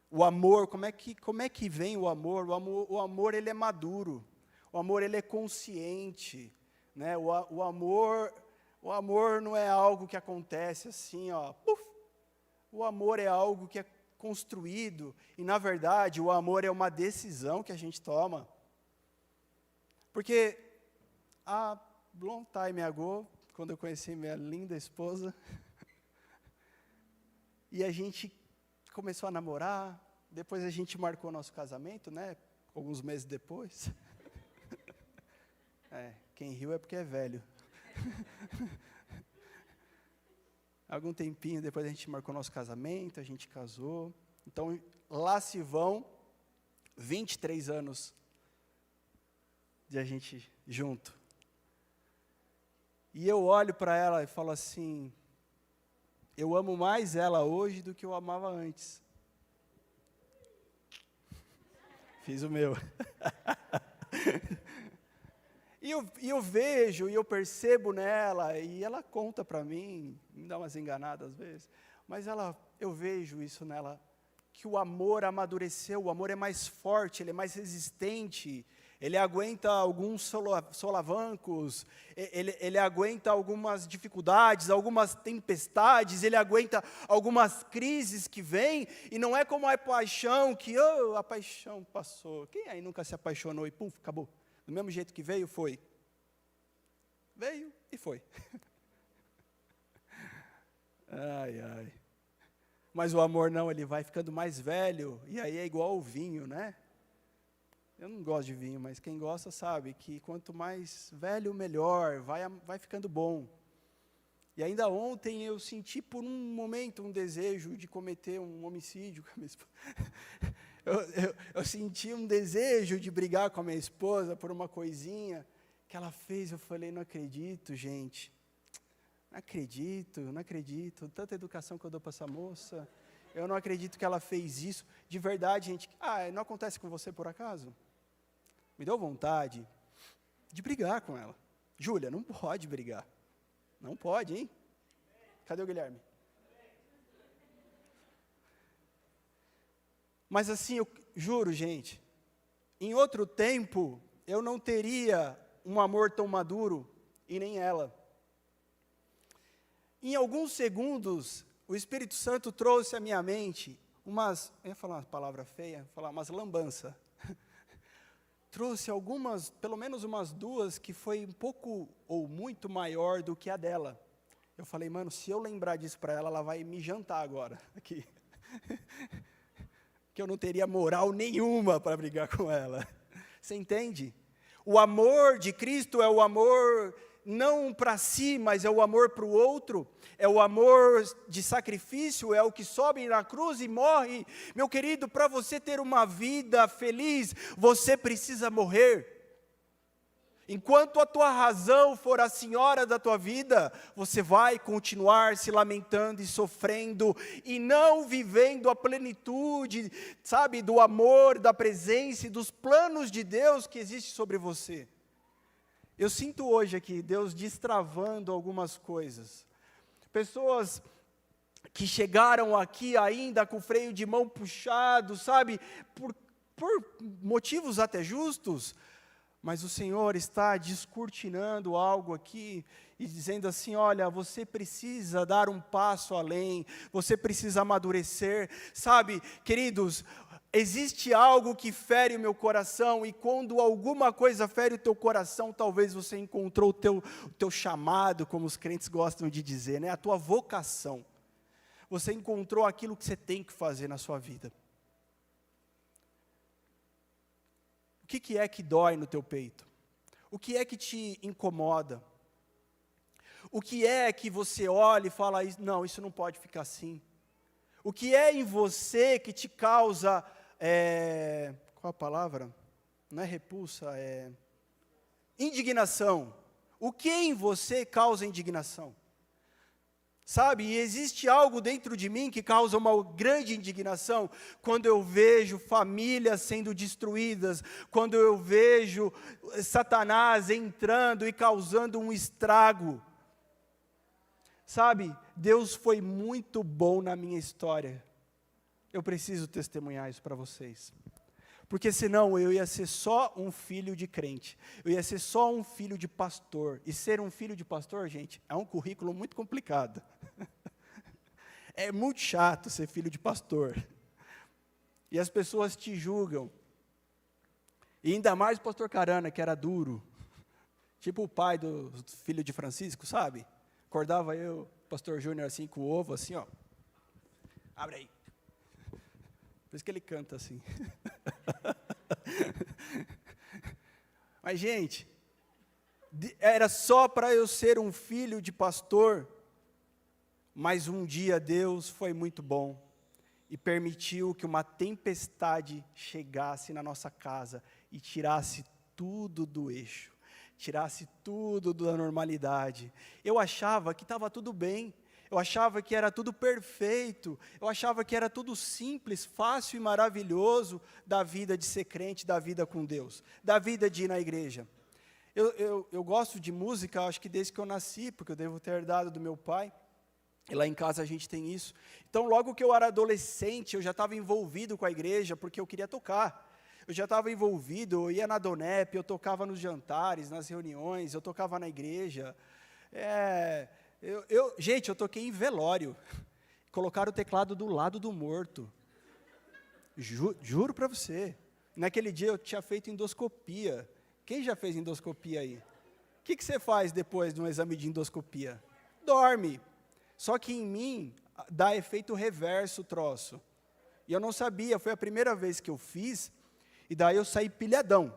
O amor, como é que vem o amor? O amor, ele é maduro, o amor, ele é consciente, né? O amor não é algo que acontece assim, puf. O amor é algo que é construído, e na verdade o amor é uma decisão que a gente toma. Porque a long time ago, quando eu conheci minha linda esposa, e a gente começou a namorar, depois a gente marcou nosso casamento, né, alguns meses depois. Quem riu é porque é velho. Algum tempinho depois a gente marcou nosso casamento, a gente casou. Então, lá se vão 23 anos de a gente junto. E eu olho para ela e falo assim, eu amo mais ela hoje do que eu amava antes. Fiz o meu. eu vejo, e eu percebo nela, e ela conta para mim, me dá umas enganadas às vezes, mas eu vejo isso nela, que o amor amadureceu, o amor é mais forte, ele é mais resistente, ele aguenta alguns solavancos, ele aguenta algumas dificuldades, algumas tempestades, ele aguenta algumas crises que vêm, e não é como a paixão, que a paixão passou. Quem aí nunca se apaixonou e pum, acabou? Do mesmo jeito que veio, foi. Veio e foi. Ai, ai. Mas o amor não, ele vai ficando mais velho, e aí é igual o vinho, né? Eu não gosto de vinho, mas quem gosta sabe que quanto mais velho, melhor, vai ficando bom. E ainda ontem eu senti por um momento um desejo de cometer um homicídio com a minha esposa. Eu senti um desejo de brigar com a minha esposa por uma coisinha que ela fez. Eu falei, não acredito, gente. Não acredito. Tanta educação que eu dou para essa moça. Eu não acredito que ela fez isso. De verdade, gente. Não acontece com você por acaso? Me deu vontade de brigar com ela. Júlia, não pode brigar. Não pode, hein? Cadê o Guilherme? Mas assim, eu juro, gente, em outro tempo, eu não teria um amor tão maduro, e nem ela. Em alguns segundos, o Espírito Santo trouxe à minha mente eu ia falar uma palavra feia, falar umas lambanças. Trouxe algumas, pelo menos umas duas, que foi um pouco ou muito maior do que a dela. Eu falei, mano, se eu lembrar disso para ela vai me jantar agora, aqui. Que eu não teria moral nenhuma para brigar com ela. Você entende? O amor de Cristo é o amor não para si, mas é o amor para o outro, é o amor de sacrifício, é o que sobe na cruz e morre. Meu querido, para você ter uma vida feliz, você precisa morrer. Enquanto a tua razão for a senhora da tua vida, você vai continuar se lamentando e sofrendo, e não vivendo a plenitude, sabe, do amor, da presença e dos planos de Deus que existe sobre você. Eu sinto hoje aqui, Deus destravando algumas coisas. Pessoas que chegaram aqui ainda com o freio de mão puxado, sabe, por motivos até justos, mas o Senhor está descortinando algo aqui e dizendo assim, olha, você precisa dar um passo além, você precisa amadurecer, sabe, queridos, existe algo que fere o meu coração, e quando alguma coisa fere o teu coração, talvez você encontrou o teu chamado, como os crentes gostam de dizer, né? A tua vocação. Você encontrou aquilo que você tem que fazer na sua vida. O que é que dói no teu peito? O que é que te incomoda? O que é que você olha e fala, não, isso não pode ficar assim? O que é em você que te causa, qual a palavra? Não é repulsa, é indignação. O que em você causa indignação? Sabe, e existe algo dentro de mim que causa uma grande indignação, quando eu vejo famílias sendo destruídas, quando eu vejo Satanás entrando e causando um estrago. Sabe, Deus foi muito bom na minha história. Eu preciso testemunhar isso para vocês. Porque senão eu ia ser só um filho de crente, eu ia ser só um filho de pastor, e ser um filho de pastor, gente, é um currículo muito complicado. É muito chato ser filho de pastor, e as pessoas te julgam, e ainda mais o pastor Carana, que era duro, tipo o pai do filho de Francisco, sabe? Acordava eu, pastor Júnior, assim, com o ovo, assim, ó, abre aí. Por isso que ele canta assim. Mas, gente, era só para eu ser um filho de pastor, mas um dia Deus foi muito bom e permitiu que uma tempestade chegasse na nossa casa e tirasse tudo do eixo, tirasse tudo da normalidade. Eu achava que estava tudo bem, eu achava que era tudo perfeito, eu achava que era tudo simples, fácil e maravilhoso da vida de ser crente, da vida com Deus, da vida de ir na igreja. Eu gosto de música, acho que desde que eu nasci, porque eu devo ter herdado do meu pai. E lá em casa a gente tem isso. Então, logo que eu era adolescente, eu já estava envolvido com a igreja, porque eu queria tocar. Eu já estava envolvido, eu ia na Donep, eu tocava nos jantares, nas reuniões, eu tocava na igreja. Gente, eu toquei em velório. Colocaram o teclado do lado do morto. Juro para você. Naquele dia eu tinha feito endoscopia. Quem já fez endoscopia aí? O que você faz depois de um exame de endoscopia? Dorme. Só que em mim dá efeito reverso o troço. E eu não sabia, foi a primeira vez que eu fiz, e daí eu saí pilhadão.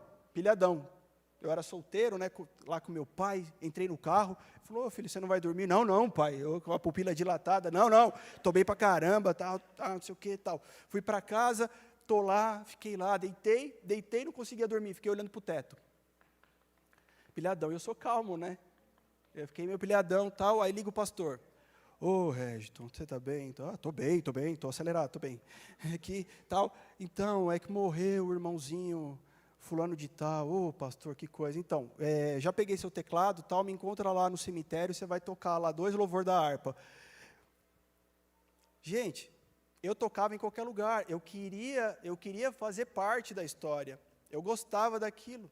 Eu era solteiro, né, lá com meu pai, entrei no carro, falou, filho, você não vai dormir? Não, pai, eu com a pupila dilatada, não, tô bem pra caramba, tal, não sei o que, tal. Fui para casa, tô lá, fiquei lá, deitei, não conseguia dormir, fiquei olhando pro teto. Pilhadão, eu sou calmo, né? Eu fiquei meio pilhadão, tal, aí liga o pastor. Ô, Regiton, você está bem? Estou bem, estou acelerado, estou bem. Aqui, tal. Então, é que morreu o irmãozinho fulano de tal. Ô, pastor, que coisa. Então, já peguei seu teclado, tal, me encontra lá no cemitério, você vai tocar lá 2 louvor da harpa. Gente, eu tocava em qualquer lugar, eu queria fazer parte da história, eu gostava daquilo.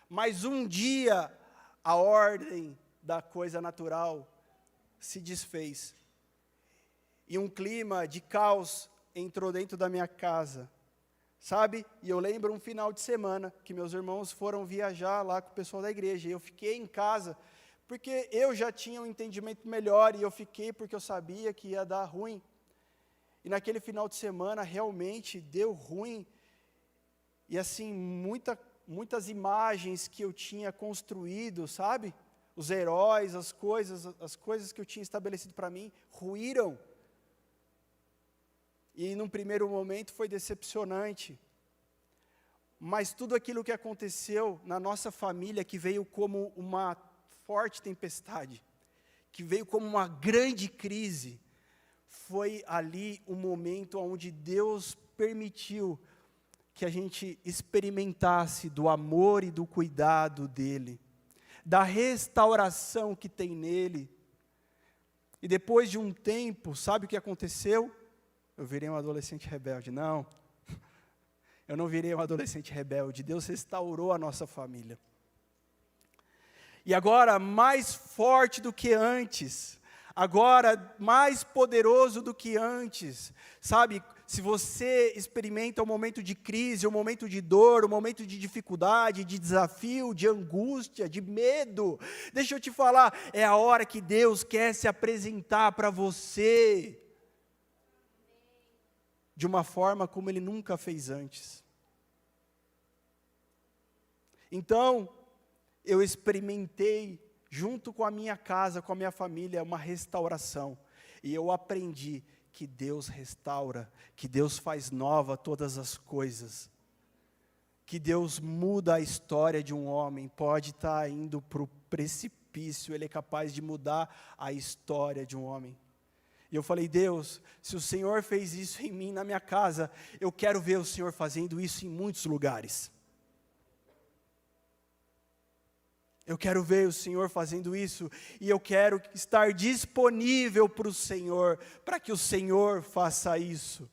Mas um dia, a ordem da coisa natural se desfez. E um clima de caos entrou dentro da minha casa, sabe? E eu lembro um final de semana que meus irmãos foram viajar lá com o pessoal da igreja, e eu fiquei em casa, porque eu já tinha um entendimento melhor, e eu fiquei porque eu sabia que ia dar ruim. E naquele final de semana, realmente, deu ruim, e assim, muitas imagens que eu tinha construído, sabe? Os heróis, as coisas que eu tinha estabelecido para mim, ruíram. E num primeiro momento foi decepcionante. Mas tudo aquilo que aconteceu na nossa família, que veio como uma forte tempestade, que veio como uma grande crise, foi ali o momento onde Deus permitiu que a gente experimentasse do amor e do cuidado dEle, da restauração que tem nele. E depois de um tempo, sabe o que aconteceu? Eu virei um adolescente rebelde. Não, eu não virei um adolescente rebelde. Deus restaurou a nossa família. E agora, mais forte do que antes, agora mais poderoso do que antes, sabe? Se você experimenta um momento de crise, um momento de dor, um momento de dificuldade, de desafio, de angústia, de medo, deixa eu te falar, é a hora que Deus quer se apresentar para você, de uma forma como Ele nunca fez antes. Então, eu experimentei, junto com a minha casa, com a minha família, uma restauração, e eu aprendi que Deus restaura, que Deus faz nova todas as coisas, que Deus muda a história de um homem, pode estar indo para o precipício, Ele é capaz de mudar a história de um homem. E eu falei, Deus, se o Senhor fez isso em mim, na minha casa, eu quero ver o Senhor fazendo isso em muitos lugares. Eu quero ver o Senhor fazendo isso, e eu quero estar disponível para o Senhor, para que o Senhor faça isso.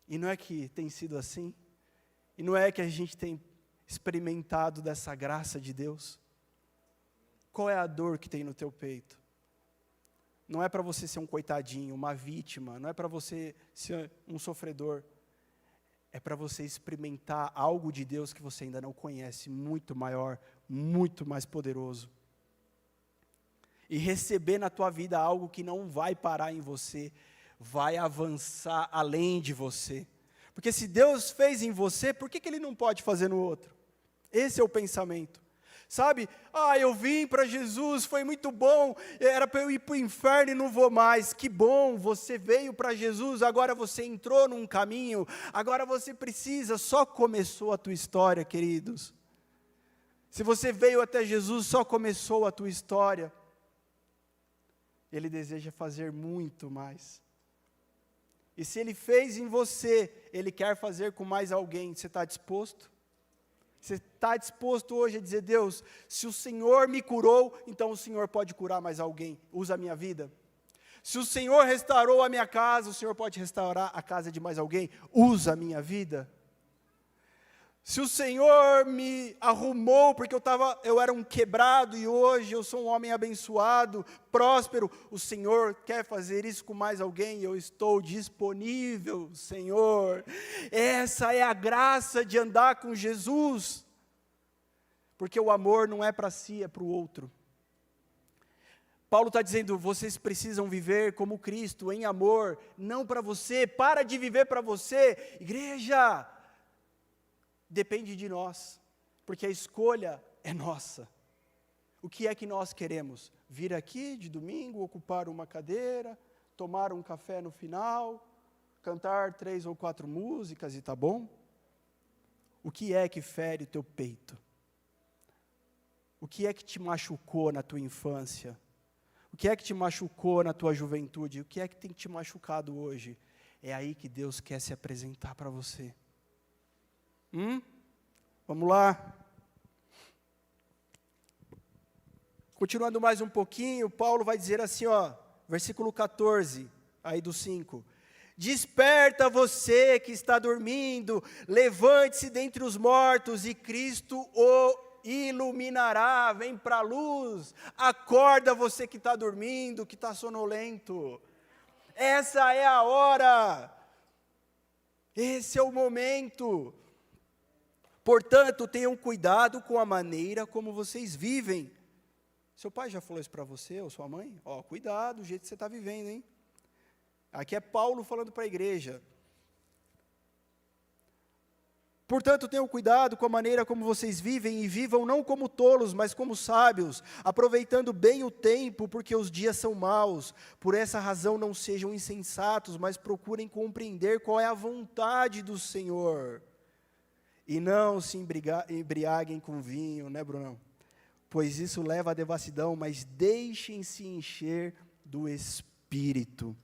E não é que tem sido assim? E não é que a gente tem experimentado dessa graça de Deus? Qual é a dor que tem no teu peito? Não é para você ser um coitadinho, uma vítima, não é para você ser um sofredor. É para você experimentar algo de Deus que você ainda não conhece, muito maior, muito mais poderoso. E receber na tua vida algo que não vai parar em você, vai avançar além de você. Porque se Deus fez em você, por que Ele não pode fazer no outro? Esse é o pensamento. Sabe, eu vim para Jesus, foi muito bom, era para eu ir para o inferno e não vou mais. Que bom, você veio para Jesus, agora você entrou num caminho, agora você precisa, só começou a tua história, queridos. Se você veio até Jesus, só começou a tua história. Ele deseja fazer muito mais. E se Ele fez em você, Ele quer fazer com mais alguém, você está disposto? Você está disposto hoje a dizer, Deus, se o Senhor me curou, então o Senhor pode curar mais alguém, usa a minha vida. Se o Senhor restaurou a minha casa, o Senhor pode restaurar a casa de mais alguém, usa a minha vida. Se o Senhor me arrumou, porque eu era um quebrado e hoje eu sou um homem abençoado, próspero, o Senhor quer fazer isso com mais alguém, eu estou disponível, Senhor. Essa é a graça de andar com Jesus, porque o amor não é para si, é para o outro. Paulo está dizendo, vocês precisam viver como Cristo, em amor, não para você, para de viver para você, igreja. Depende de nós, porque a escolha é nossa. O que é que nós queremos? Vir aqui de domingo, ocupar uma cadeira, tomar um café no final, cantar 3 ou 4 músicas e tá bom? O que é que fere o teu peito? O que é que te machucou na tua infância? O que é que te machucou na tua juventude? O que é que tem te machucado hoje? É aí que Deus quer se apresentar para você. Vamos lá. Continuando mais um pouquinho, Paulo vai dizer assim, versículo 14, aí do 5. Desperta você que está dormindo, levante-se dentre os mortos e Cristo o iluminará, vem para a luz. Acorda você que está dormindo, que está sonolento. Essa é a hora. Esse é o momento. Portanto, tenham cuidado com a maneira como vocês vivem. Seu pai já falou isso para você, ou sua mãe? Cuidado do jeito que você está vivendo, hein? Aqui é Paulo falando para a igreja. Portanto, tenham cuidado com a maneira como vocês vivem, e vivam não como tolos, mas como sábios, aproveitando bem o tempo, porque os dias são maus. Por essa razão, não sejam insensatos, mas procurem compreender qual é a vontade do Senhor. E não se embriaguem com vinho, né, Brunão? Pois isso leva à devassidão, mas deixem-se encher do Espírito.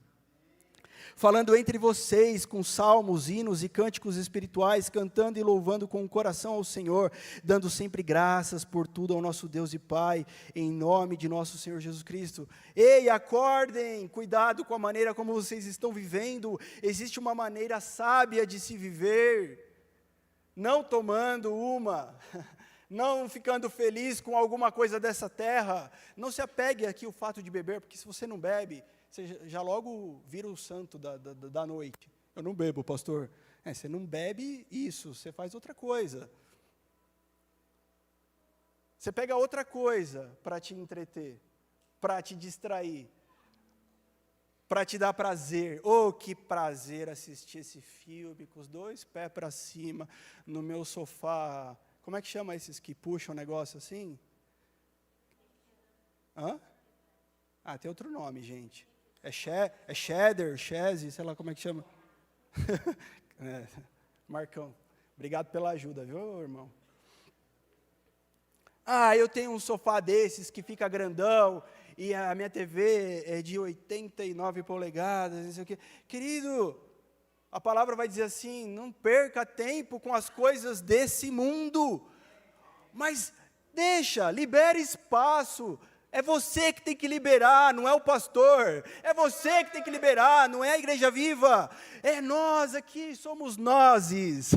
Falando entre vocês com salmos, hinos e cânticos espirituais, cantando e louvando com o coração ao Senhor, dando sempre graças por tudo ao nosso Deus e Pai, em nome de nosso Senhor Jesus Cristo. Ei, acordem, cuidado com a maneira como vocês estão vivendo, existe uma maneira sábia de se viver. Não tomando não ficando feliz com alguma coisa dessa terra, não se apegue aqui ao fato de beber, porque se você não bebe, você já logo vira o santo da noite. Eu não bebo, pastor. Você não bebe isso, você faz outra coisa. Você pega outra coisa para te entreter, para te distrair, para te dar prazer. Que prazer assistir esse filme com os 2 pés para cima, no meu sofá. Como é que chama esses que puxam o negócio assim? Tem outro nome, gente. É cheddar, chese, sei lá como é que chama. Marcão, obrigado pela ajuda, viu, irmão? Eu tenho um sofá desses que fica grandão, e a minha TV é de 89 polegadas, não sei o quê. Querido, a palavra vai dizer assim, não perca tempo com as coisas desse mundo, mas libere espaço. É você que tem que liberar, não é o pastor. É você que tem que liberar, não é a Igreja Viva. É nós aqui, somos nozes.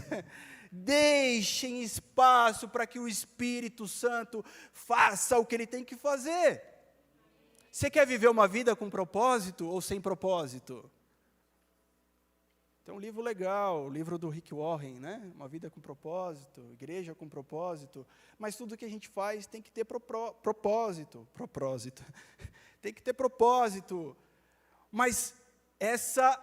Deixem espaço para que o Espírito Santo faça o que ele tem que fazer. Você quer viver uma vida com propósito ou sem propósito? Tem um livro legal, o livro do Rick Warren, né? Uma vida com propósito, igreja com propósito. Mas tudo que a gente faz tem que ter propósito. Tem que ter propósito. Mas essa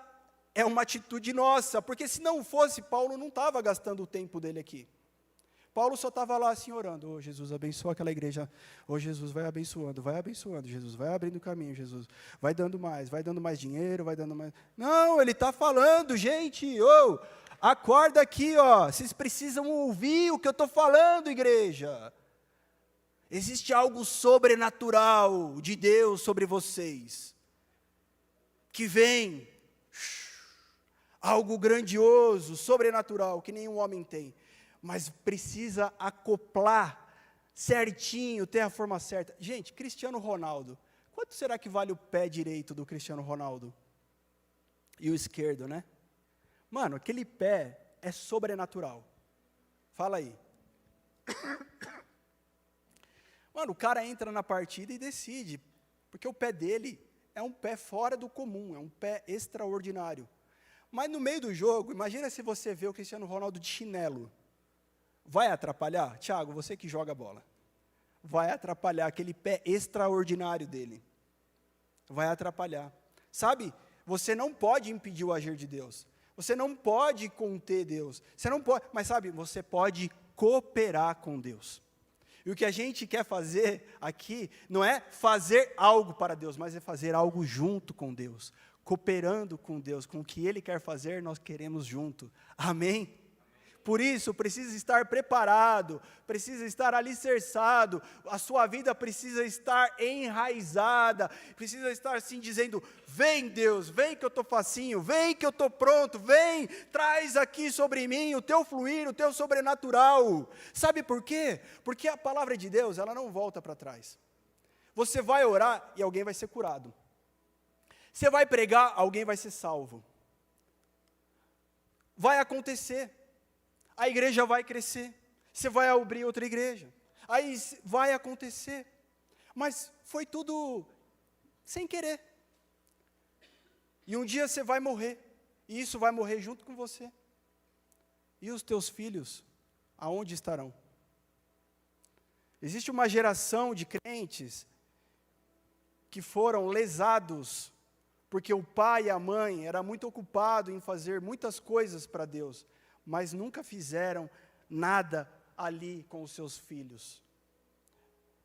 é uma atitude nossa, porque se não fosse, Paulo não estava gastando o tempo dele aqui. Paulo só estava lá assim orando, Jesus, abençoa aquela igreja, Jesus, vai abençoando, Jesus, vai abrindo caminho, Jesus, vai dando mais dinheiro, vai dando mais... Não, ele está falando, gente, acorda aqui, vocês precisam ouvir o que eu estou falando, igreja. Existe algo sobrenatural de Deus sobre vocês, que vem, algo grandioso, sobrenatural, que nenhum homem tem. mas precisa acoplar certinho, ter a forma certa. Gente, Cristiano Ronaldo, quanto será que vale o pé direito do Cristiano Ronaldo? E o esquerdo, né? Mano, aquele pé é sobrenatural. Fala aí. Mano, o cara entra na partida e decide, porque o pé dele é um pé fora do comum, é um pé extraordinário. Mas no meio do jogo, imagina se você vê o Cristiano Ronaldo de chinelo. Vai atrapalhar? Thiago, você que joga bola. Vai atrapalhar aquele pé extraordinário dele. Vai atrapalhar. Sabe, você não pode impedir o agir de Deus. Você não pode conter Deus. Você não pode, mas sabe, você pode cooperar com Deus. E o que a gente quer fazer aqui não é fazer algo para Deus, mas é fazer algo junto com Deus, cooperando com Deus, com o que Ele quer fazer, nós queremos junto. Amém? Por isso, precisa estar preparado, precisa estar alicerçado, a sua vida precisa estar enraizada, precisa estar assim dizendo, vem Deus, vem que eu estou facinho, vem que eu estou pronto, vem, traz aqui sobre mim o teu fluir, o teu sobrenatural. Sabe por quê? Porque a palavra de Deus, ela não volta para trás. Você vai orar e alguém vai ser curado. Você vai pregar, alguém vai ser salvo. Vai acontecer. A igreja vai crescer, você vai abrir outra igreja, aí vai acontecer, mas foi tudo sem querer, e um dia você vai morrer, e isso vai morrer junto com você, e os teus filhos, aonde estarão? Existe uma geração de crentes, que foram lesados, porque o pai e a mãe era muito ocupado em fazer muitas coisas para Deus, mas nunca fizeram nada ali com os seus filhos.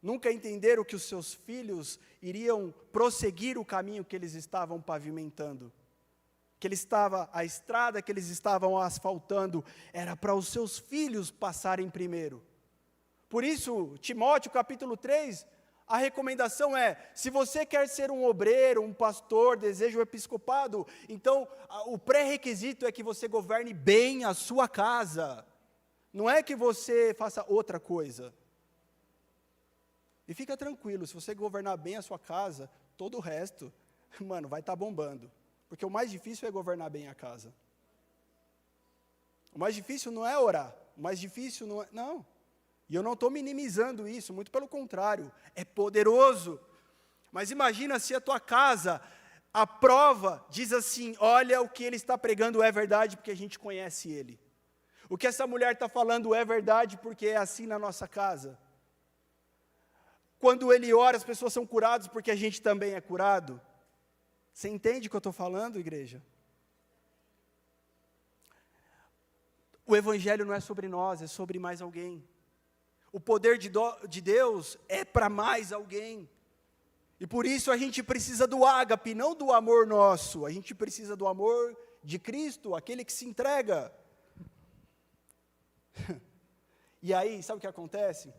Nunca entenderam que os seus filhos iriam prosseguir o caminho que eles estavam pavimentando. A estrada que eles estavam asfaltando, era para os seus filhos passarem primeiro. Por isso, Timóteo capítulo 3, a recomendação é, se você quer ser um obreiro, um pastor, deseja o episcopado, então o pré-requisito é que você governe bem a sua casa. Não é que você faça outra coisa. E fica tranquilo, se você governar bem a sua casa, todo o resto, mano, vai estar bombando. Porque o mais difícil é governar bem a casa. O mais difícil não é orar, o mais difícil não é, não. E eu não estou minimizando isso, muito pelo contrário, é poderoso. Mas imagina se a tua casa, a prova diz assim, olha, o que ele está pregando é verdade porque a gente conhece ele. O que essa mulher está falando é verdade porque é assim na nossa casa. Quando ele ora, as pessoas são curadas porque a gente também é curado. Você entende o que eu estou falando, igreja? O evangelho não é sobre nós, é sobre mais alguém. O poder de Deus é para mais alguém. E por isso a gente precisa do ágape, não do amor nosso. A gente precisa do amor de Cristo, aquele que se entrega. E aí, sabe o que acontece?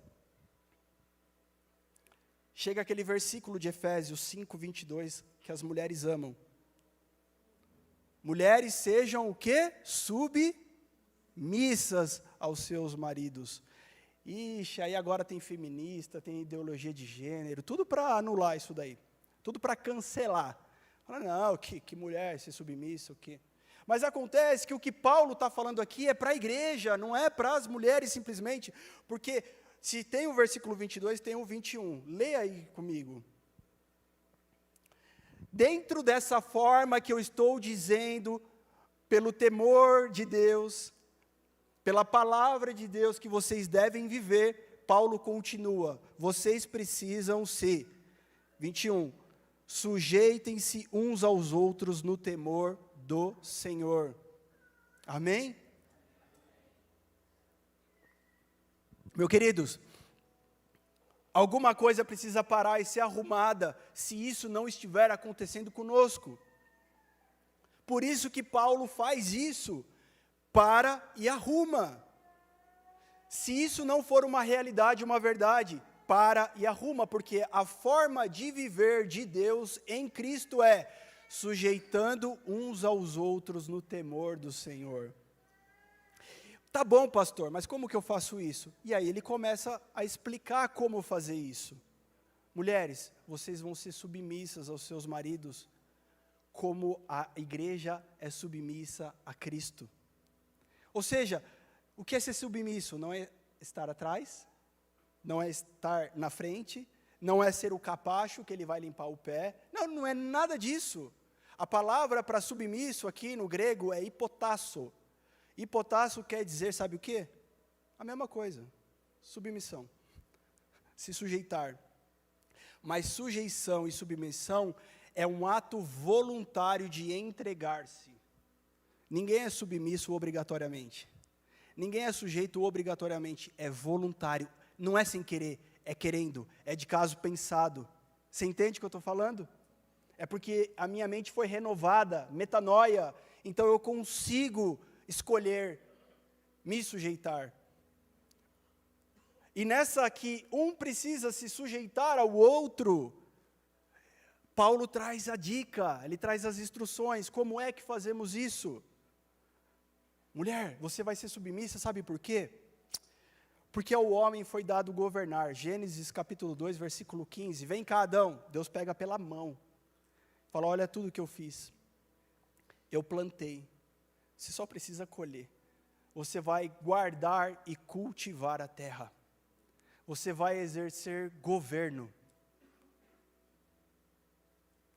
Chega aquele versículo de Efésios 5, 22, que as mulheres amam. Mulheres sejam o quê? Submissas aos seus maridos. Ixi, aí agora tem feminista, tem ideologia de gênero, tudo para anular isso daí, tudo para cancelar. Fala, não, que mulher ser submissa, o quê? Mas acontece que o que Paulo está falando aqui é para a igreja, não é para as mulheres simplesmente, porque se tem o versículo 22, tem o 21, leia aí comigo. Dentro dessa forma que eu estou dizendo, pelo temor de Deus, pela palavra de Deus que vocês devem viver, Paulo continua, vocês precisam se, 21, sujeitem-se uns aos outros no temor do Senhor. Amém? Meus queridos, alguma coisa precisa parar e ser arrumada, se isso não estiver acontecendo conosco. Por isso que Paulo faz isso, para e arruma. Se isso não for uma realidade, uma verdade, para e arruma, porque a forma de viver de Deus em Cristo é sujeitando uns aos outros no temor do Senhor. Tá bom, pastor, mas como que eu faço isso? E aí ele começa a explicar como fazer isso. Mulheres, vocês vão ser submissas aos seus maridos, como a igreja é submissa a Cristo. Ou seja, o que é ser submisso? Não é estar atrás, não é estar na frente, não é ser o capacho que ele vai limpar o pé. Não, não é nada disso. A palavra para submisso aqui no grego é hipotasso. Hipotasso quer dizer, sabe o quê? A mesma coisa, submissão, se sujeitar. Mas sujeição e submissão é um ato voluntário de entregar-se. Ninguém é submisso obrigatoriamente. Ninguém é sujeito obrigatoriamente, é voluntário. Não é sem querer, é querendo, é de caso pensado. Você entende o que eu estou falando? É porque a minha mente foi renovada, metanoia, então eu consigo escolher me sujeitar. E nessa que um precisa se sujeitar ao outro, Paulo traz a dica, ele traz as instruções, como é que fazemos isso? Mulher, você vai ser submissa, sabe por quê? Porque ao homem foi dado governar. Gênesis capítulo 2, versículo 15. Vem cá, Adão. Deus pega pela mão. Fala, olha tudo que eu fiz. Eu plantei. Você só precisa colher. Você vai guardar e cultivar a terra. Você vai exercer governo.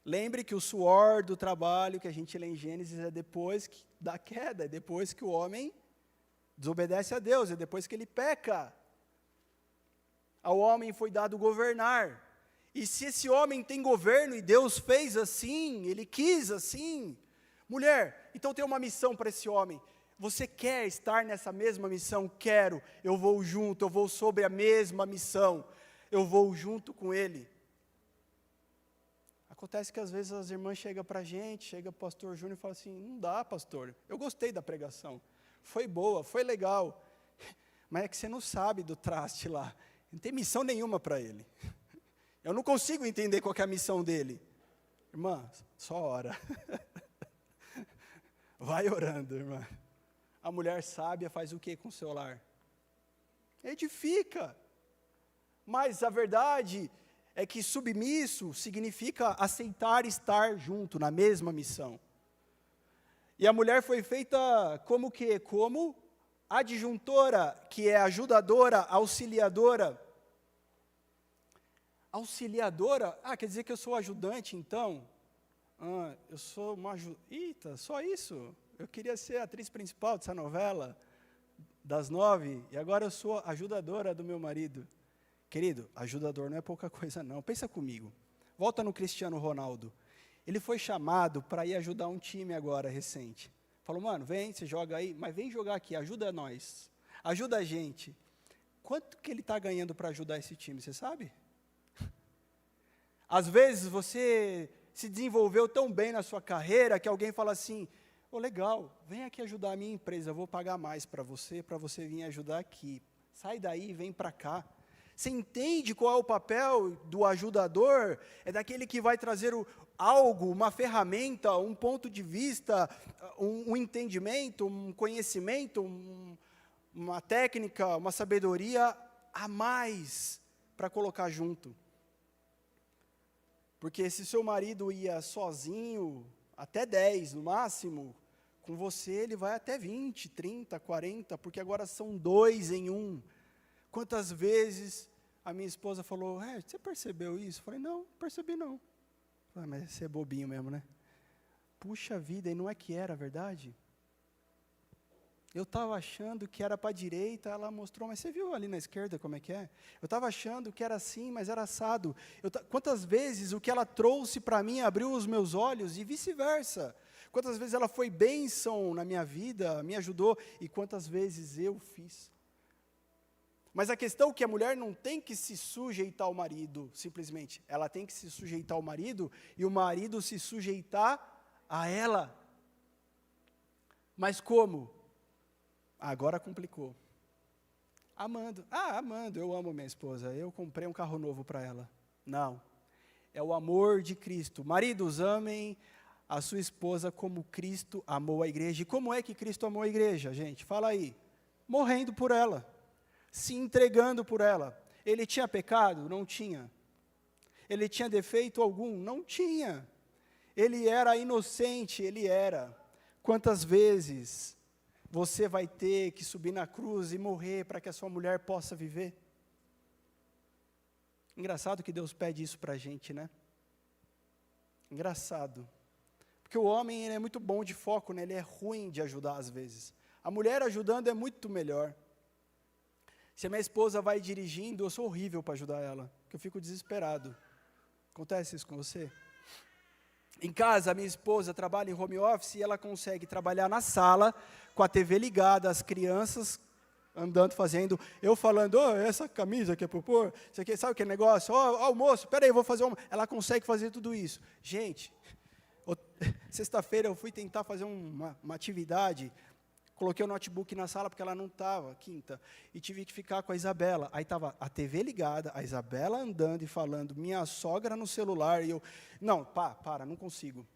Lembre que o suor do trabalho que a gente lê em Gênesis é depois da queda, é depois que o homem desobedece a Deus, é depois que ele peca. Ao homem foi dado governar. E se esse homem tem governo e Deus fez assim, ele quis assim, mulher, então tem uma missão para esse homem. Você quer estar nessa mesma missão? Quero, eu vou junto, eu vou sobre a mesma missão, eu vou junto com ele. Acontece que às vezes as irmãs chegam para a gente, chega o pastor Júnior e fala assim, não dá, pastor, eu gostei da pregação, foi boa, foi legal, mas é que você não sabe do traste lá, não tem missão nenhuma para ele. Eu não consigo entender qual que é a missão dele. Irmã, só ora. Vai orando, irmã. A mulher sábia faz o que com o seu lar? Edifica. Mas a verdade é que submisso significa aceitar estar junto, na mesma missão. E a mulher foi feita como quê? Como adjuntora, que é ajudadora, auxiliadora. Auxiliadora? Quer dizer que eu sou ajudante, então? Eu sou uma Eita, só isso? Eu queria ser a atriz principal dessa novela, das 9, e agora eu sou ajudadora do meu marido. Querido, ajudador não é pouca coisa não. Pensa comigo. Volta no Cristiano Ronaldo. Ele foi chamado para ir ajudar um time agora, recente. Falou, mano, vem, você joga aí, mas vem jogar aqui, ajuda nós. Ajuda a gente. Quanto que ele está ganhando para ajudar esse time, você sabe? Às vezes você se desenvolveu tão bem na sua carreira que alguém fala assim, legal, vem aqui ajudar a minha empresa, eu vou pagar mais para você vir ajudar aqui. Sai daí e vem para cá. Você entende qual é o papel do ajudador? É daquele que vai trazer algo, uma ferramenta, um ponto de vista, um entendimento, um conhecimento, uma técnica, uma sabedoria a mais para colocar junto. Porque se seu marido ia sozinho, até 10 no máximo, com você ele vai até 20, 30, 40, porque agora são 2 em 1. Quantas vezes a minha esposa falou, você percebeu isso? Eu falei, não, percebi não. Mas você é bobinho mesmo, né? Puxa vida, e não é que era verdade? Eu estava achando que era para a direita, ela mostrou, mas você viu ali na esquerda como é que é? Eu estava achando que era assim, mas era assado. Quantas vezes o que ela trouxe para mim abriu os meus olhos e vice-versa? Quantas vezes ela foi bênção na minha vida, me ajudou, e quantas vezes eu fiz? Mas a questão é que a mulher não tem que se sujeitar ao marido, simplesmente. Ela tem que se sujeitar ao marido, e o marido se sujeitar a ela. Mas como? Agora complicou. Amando. Amando, eu amo minha esposa, eu comprei um carro novo para ela. Não, é o amor de Cristo. Maridos, amem a sua esposa como Cristo amou a igreja. E como é que Cristo amou a igreja, gente? Fala aí. morrendo por ela, se entregando por ela. Ele tinha pecado? Não tinha. Ele tinha defeito algum? Não tinha. Ele era inocente, ele era. Quantas vezes você vai ter que subir na cruz e morrer para que a sua mulher possa viver? Engraçado que Deus pede isso para a gente, né? Engraçado. Porque o homem ele é muito bom de foco, né? Ele é ruim de ajudar às vezes. A mulher ajudando é muito melhor. Se a minha esposa vai dirigindo, eu sou horrível para ajudar ela, porque eu fico desesperado. Acontece isso com você? Em casa, a minha esposa trabalha em home office e ela consegue trabalhar na sala, com a TV ligada, as crianças andando, fazendo, eu falando, essa camisa que é para pôr, isso aqui, sabe aquele negócio? Almoço, peraí, eu vou fazer almoço. Ela consegue fazer tudo isso. Gente, sexta-feira eu fui tentar fazer uma atividade, coloquei o notebook na sala porque ela não estava, quinta, e tive que ficar com a Isabela. Aí estava a TV ligada, a Isabela andando e falando, minha sogra no celular, e eu, não, para, não consigo.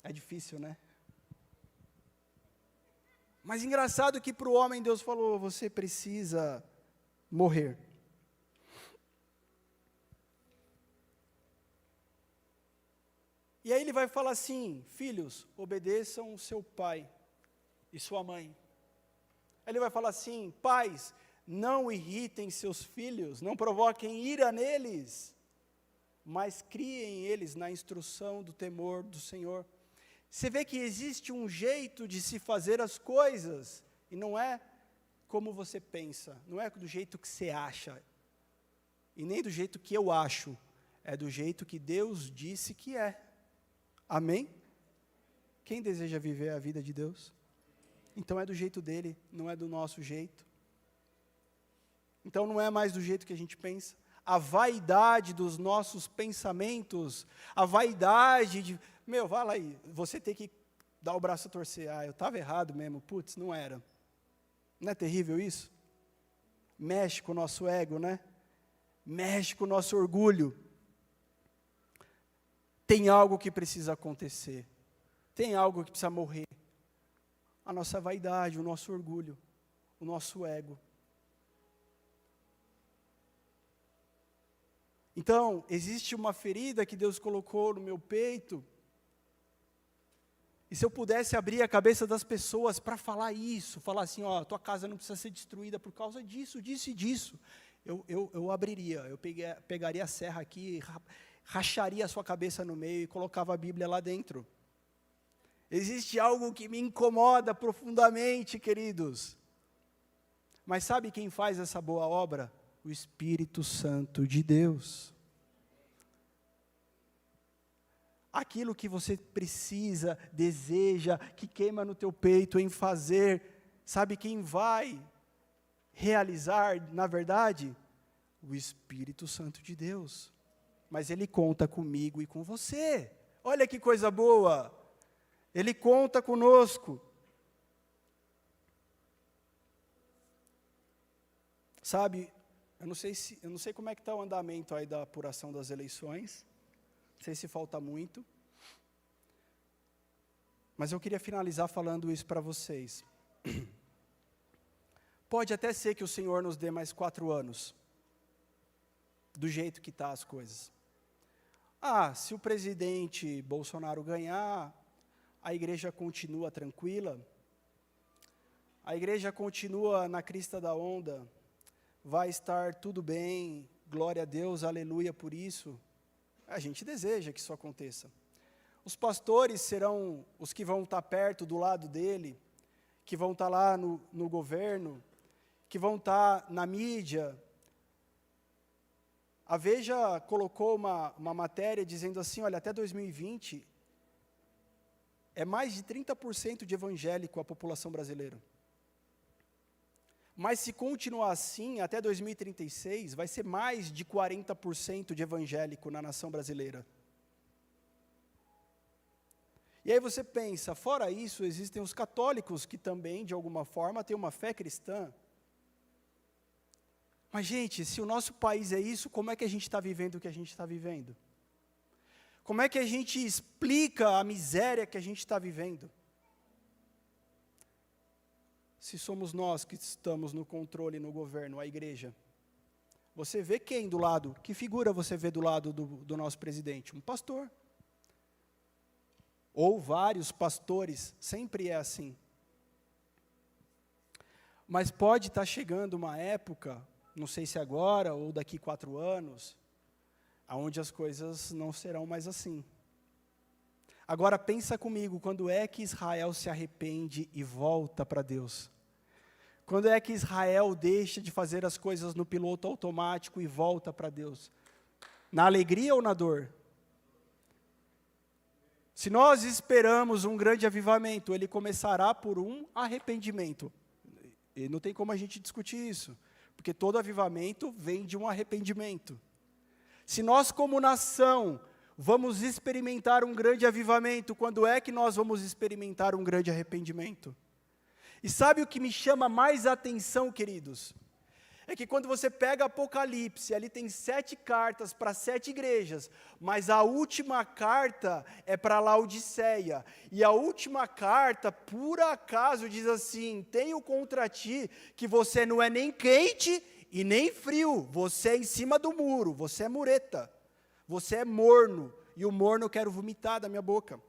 É difícil, né? Mas engraçado que para o homem Deus falou, você precisa morrer. E aí ele vai falar assim, filhos, obedeçam o seu pai e sua mãe. Aí ele vai falar assim, pais, não irritem seus filhos, não provoquem ira neles, mas criem eles na instrução do temor do Senhor. Você vê que existe um jeito de se fazer as coisas, e não é como você pensa, não é do jeito que você acha, e nem do jeito que eu acho, é do jeito que Deus disse que é. Amém? Quem deseja viver a vida de Deus? Então é do jeito dele, não é do nosso jeito. Então não é mais do jeito que a gente pensa. A vaidade dos nossos pensamentos, a vaidade de, vai lá aí, você tem que dar o braço a torcer. Eu estava errado mesmo, putz, não era. Não é terrível isso? Mexe com o nosso ego, né? Mexe com o nosso orgulho. Tem algo que precisa acontecer. Tem algo que precisa morrer. A nossa vaidade, o nosso orgulho, o nosso ego. Então, existe uma ferida que Deus colocou no meu peito. E se eu pudesse abrir a cabeça das pessoas para falar isso, falar assim, tua casa não precisa ser destruída por causa disso, disso e disso, eu abriria, eu pegaria a serra aqui, racharia a sua cabeça no meio e colocava a Bíblia lá dentro. Existe algo que me incomoda profundamente, queridos. Mas sabe quem faz essa boa obra? O Espírito Santo de Deus. Aquilo que você precisa, deseja, que queima no teu peito em fazer, sabe quem vai realizar, na verdade? O Espírito Santo de Deus. Mas Ele conta comigo e com você. Olha que coisa boa. Ele conta conosco. Sabe, eu não sei como é que está o andamento aí da apuração das eleições. Não sei se falta muito. Mas eu queria finalizar falando isso para vocês. Pode até ser que o Senhor nos dê mais 4 anos. Do jeito que estão as coisas. Se o presidente Bolsonaro ganhar, a igreja continua tranquila. A igreja continua na crista da onda. Vai estar tudo bem, glória a Deus, aleluia por isso. A gente deseja que isso aconteça. Os pastores serão os que vão estar perto do lado dele, que vão estar lá no governo, que vão estar na mídia. A Veja colocou uma matéria dizendo assim, olha, até 2020, é mais de 30% de evangélico a população brasileira. Mas se continuar assim, até 2036, vai ser mais de 40% de evangélico na nação brasileira. E aí você pensa, fora isso, existem os católicos que também, de alguma forma, têm uma fé cristã. Mas, gente, se o nosso país é isso, como é que a gente está vivendo o que a gente está vivendo? Como é que a gente explica a miséria que a gente está vivendo? se somos nós que estamos no controle, no governo, a igreja? Você vê quem do lado? Que figura você vê do lado do nosso presidente? Um pastor. Ou vários pastores, sempre é assim. Mas pode estar chegando uma época, não sei se agora ou daqui 4 anos, onde as coisas não serão mais assim. Agora pensa comigo, quando é que Israel se arrepende e volta para Deus? Quando é que Israel deixa de fazer as coisas no piloto automático e volta para Deus? Na alegria ou na dor? Se nós esperamos um grande avivamento, ele começará por um arrependimento. E não tem como a gente discutir isso, porque todo avivamento vem de um arrependimento. Se nós como nação vamos experimentar um grande avivamento, quando é que nós vamos experimentar um grande arrependimento? E sabe o que me chama mais atenção, queridos? É que quando você pega Apocalipse, ali tem 7 cartas para 7 igrejas, mas a última carta é para Laodiceia. E a última carta, por acaso, diz assim: tenho contra ti que você não é nem quente e nem frio, você é em cima do muro, você é mureta, você é morno, e o morno eu quero vomitar da minha boca.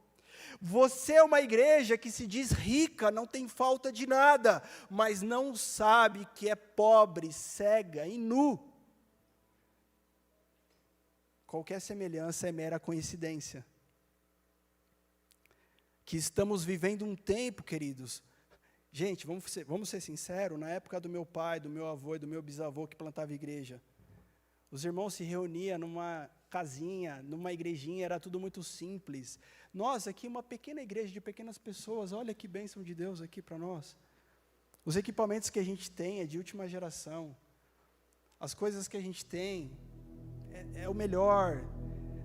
Você é uma igreja que se diz rica, não tem falta de nada, mas não sabe que é pobre, cega e nu. Qualquer semelhança é mera coincidência. Que estamos vivendo um tempo, queridos. Gente, vamos ser sinceros, na época do meu pai, do meu avô e do meu bisavô que plantava igreja, os irmãos se reuniam numa casinha, numa igrejinha, era tudo muito simples. Nós aqui, uma pequena igreja de pequenas pessoas, olha que bênção de Deus aqui para nós. Os equipamentos que a gente tem é de última geração. As coisas que a gente tem é o melhor.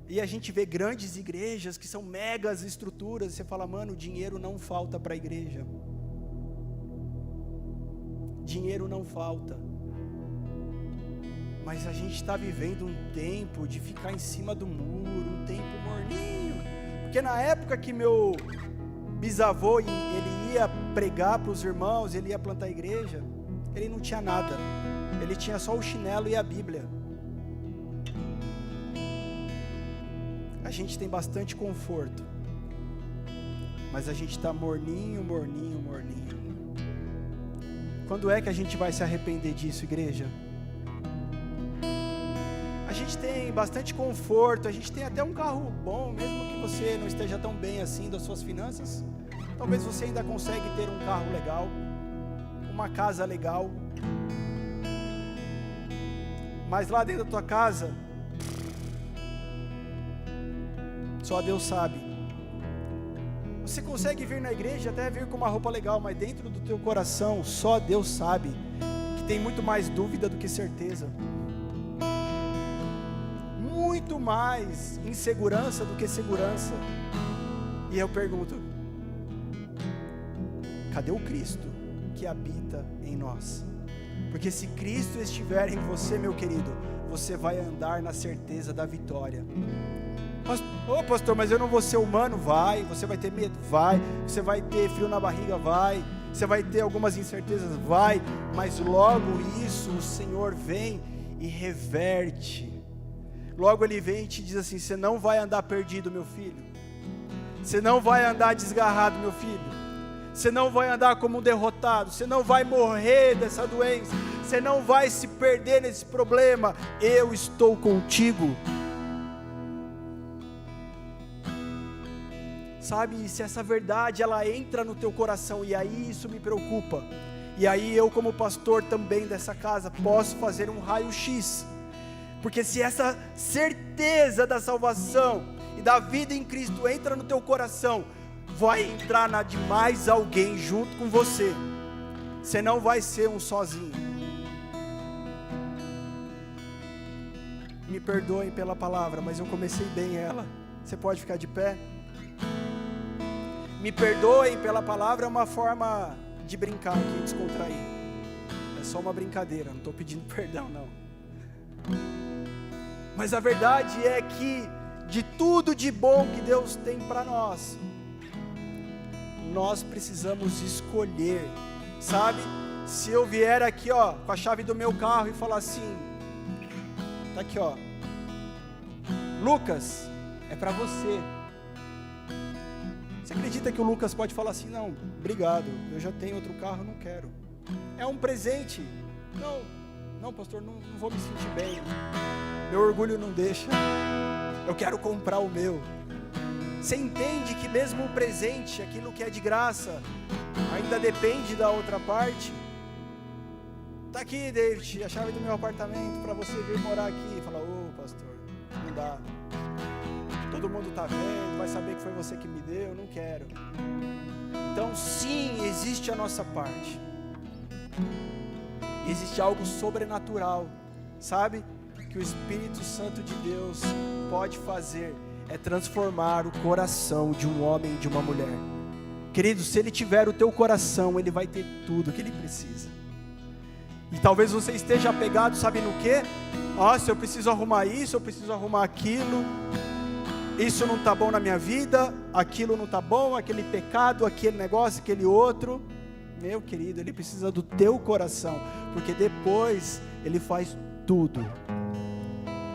E a gente vê grandes igrejas que são megas estruturas, e você fala, mano, dinheiro não falta para a igreja. Dinheiro não falta. Mas a gente está vivendo um tempo de ficar em cima do muro, um tempo morninho. Porque na época que meu bisavô, ele ia pregar para os irmãos, ele ia plantar a igreja, ele não tinha nada. Ele tinha só o chinelo e a Bíblia. A gente tem bastante conforto. Mas a gente está morninho. Quando é que a gente vai se arrepender disso, igreja? A gente tem bastante conforto, a gente tem até um carro bom, mesmo que você não esteja tão bem assim das suas finanças. Talvez você ainda consegue ter um carro legal, uma casa legal. Mas lá dentro da tua casa, só Deus sabe. Você consegue vir na igreja, até vir com uma roupa legal, mas dentro do teu coração, só Deus sabe que tem muito mais dúvida do que certeza. Muito mais insegurança do que segurança. E eu pergunto, cadê o Cristo que habita em nós? Porque se Cristo estiver em você, meu querido, você vai andar na certeza da vitória. Pastor, mas eu não vou ser humano? Vai. Você vai ter medo? Vai. Você vai ter frio na barriga? Vai. Você vai ter algumas incertezas? Vai. Mas logo isso, o Senhor vem e reverte. Logo Ele vem e te diz assim, você não vai andar perdido, meu filho. Você não vai andar desgarrado, meu filho. Você não vai andar como um derrotado. Você não vai morrer dessa doença. Você não vai se perder nesse problema. Eu estou contigo. Sabe, se essa verdade ela entra no teu coração, e aí isso me preocupa. E aí eu, como pastor também dessa casa, posso fazer um raio-x. Porque se essa certeza da salvação e da vida em Cristo entra no teu coração, vai entrar na de mais alguém junto com você. Você não vai ser um sozinho. Me perdoem pela palavra, mas eu comecei bem ela. Você pode ficar de pé? Me perdoem pela palavra, é uma forma de brincar aqui, descontrair. É só uma brincadeira, não estou pedindo perdão não. Mas a verdade é que de tudo de bom que Deus tem para nós, nós precisamos escolher sabe? Se eu vier aqui, ó, com a chave do meu carro e falar assim, tá aqui, ó, Lucas, é para você. Você acredita que o Lucas pode falar assim, não, obrigado, eu já tenho outro carro, não quero. É um presente. Não, pastor, não vou me sentir bem. Meu orgulho não deixa. Eu quero comprar o meu. Você entende que mesmo o presente, aquilo que é de graça, ainda depende da outra parte? Tá aqui, David, a chave do meu apartamento para você vir morar aqui. Fala, pastor, não dá. Todo mundo tá vendo, vai saber que foi você que me deu, eu não quero. Então sim, existe a nossa parte. Existe algo sobrenatural, sabe? Que o Espírito Santo de Deus pode fazer, é transformar o coração de um homem e de uma mulher. Querido, se ele tiver o teu coração, ele vai ter tudo o que ele precisa. E talvez você esteja apegado, sabe no quê? Se eu preciso arrumar isso, eu preciso arrumar aquilo. Isso não está bom na minha vida, aquilo não está bom, aquele pecado, aquele negócio, aquele outro. Meu querido, ele precisa do teu coração, porque depois ele faz tudo.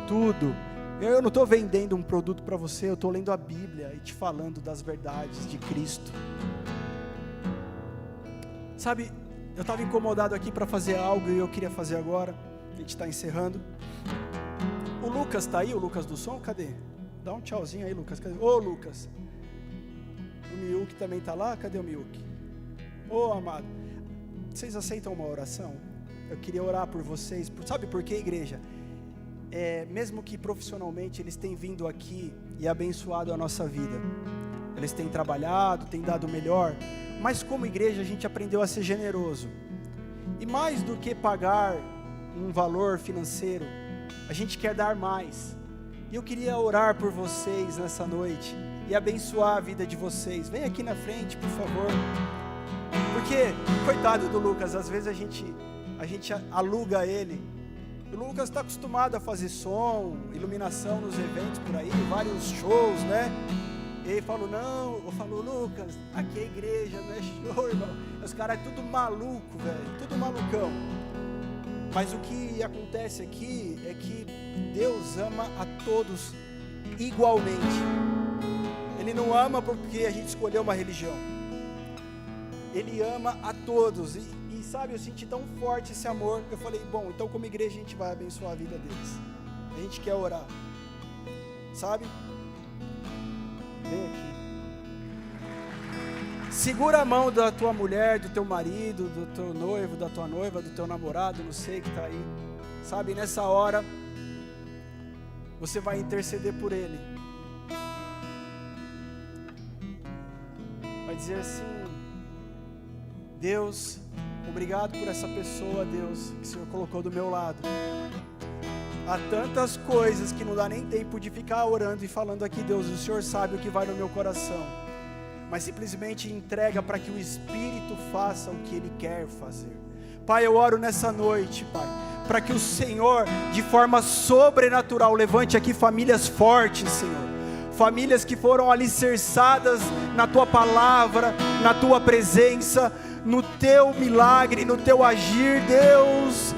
Tudo. Eu não estou vendendo um produto para você, eu estou lendo a Bíblia e te falando das verdades de Cristo. Sabe, eu estava incomodado aqui para fazer algo e eu queria fazer agora. A gente está encerrando. O Lucas está aí, o Lucas do som, cadê? Dá um tchauzinho aí, Lucas. Cadê? Ô, Lucas. O Miuk também está lá? Cadê o Miuk? Ô, amado. Vocês aceitam uma oração? Eu queria orar por vocês. Sabe por quê, igreja? Mesmo que profissionalmente eles têm vindo aqui e abençoado a nossa vida. Eles têm trabalhado, têm dado o melhor. Mas como igreja a gente aprendeu a ser generoso. E mais do que pagar um valor financeiro, a gente quer dar mais. E eu queria orar por vocês nessa noite e abençoar a vida de vocês. Vem aqui na frente, por favor. Porque, coitado do Lucas, às vezes a gente aluga ele. O Lucas está acostumado a fazer som, iluminação nos eventos por aí, vários shows, né? E ele falou, eu falo, Lucas, aqui é igreja, não é show, irmão. Os caras é tudo maluco, velho, tudo malucão. Mas o que acontece aqui é que Deus ama a todos igualmente. Ele não ama porque a gente escolheu uma religião. Ele ama a todos. E sabe, eu senti tão forte esse amor. Eu falei, bom, então como igreja a gente vai abençoar a vida deles. A gente quer orar. Sabe? Vem aqui. Segura a mão da tua mulher, do teu marido, do teu noivo, da tua noiva, do teu namorado, não sei que está aí. Sabe, nessa hora, você vai interceder por ele. Vai dizer assim, Deus, obrigado por essa pessoa, Deus, que o Senhor colocou do meu lado. Há tantas coisas que não dá nem tempo de ficar orando e falando aqui, Deus, o Senhor sabe o que vai no meu coração. Mas simplesmente entrega para que o Espírito faça o que Ele quer fazer. Pai, eu oro nessa noite, Pai, para que o Senhor, de forma sobrenatural, levante aqui famílias fortes, Senhor. Famílias que foram alicerçadas na Tua palavra, na Tua presença, no Teu milagre, no Teu agir, Deus.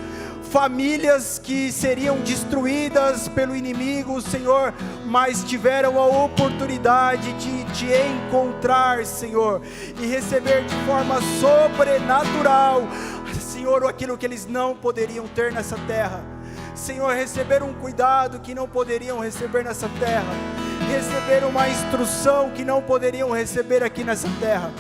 Famílias que seriam destruídas pelo inimigo, Senhor, mas tiveram a oportunidade de Te encontrar, Senhor, e receber de forma sobrenatural, Senhor, aquilo que eles não poderiam ter nessa terra. Senhor, receber um cuidado que não poderiam receber nessa terra, receber uma instrução que não poderiam receber aqui nessa terra.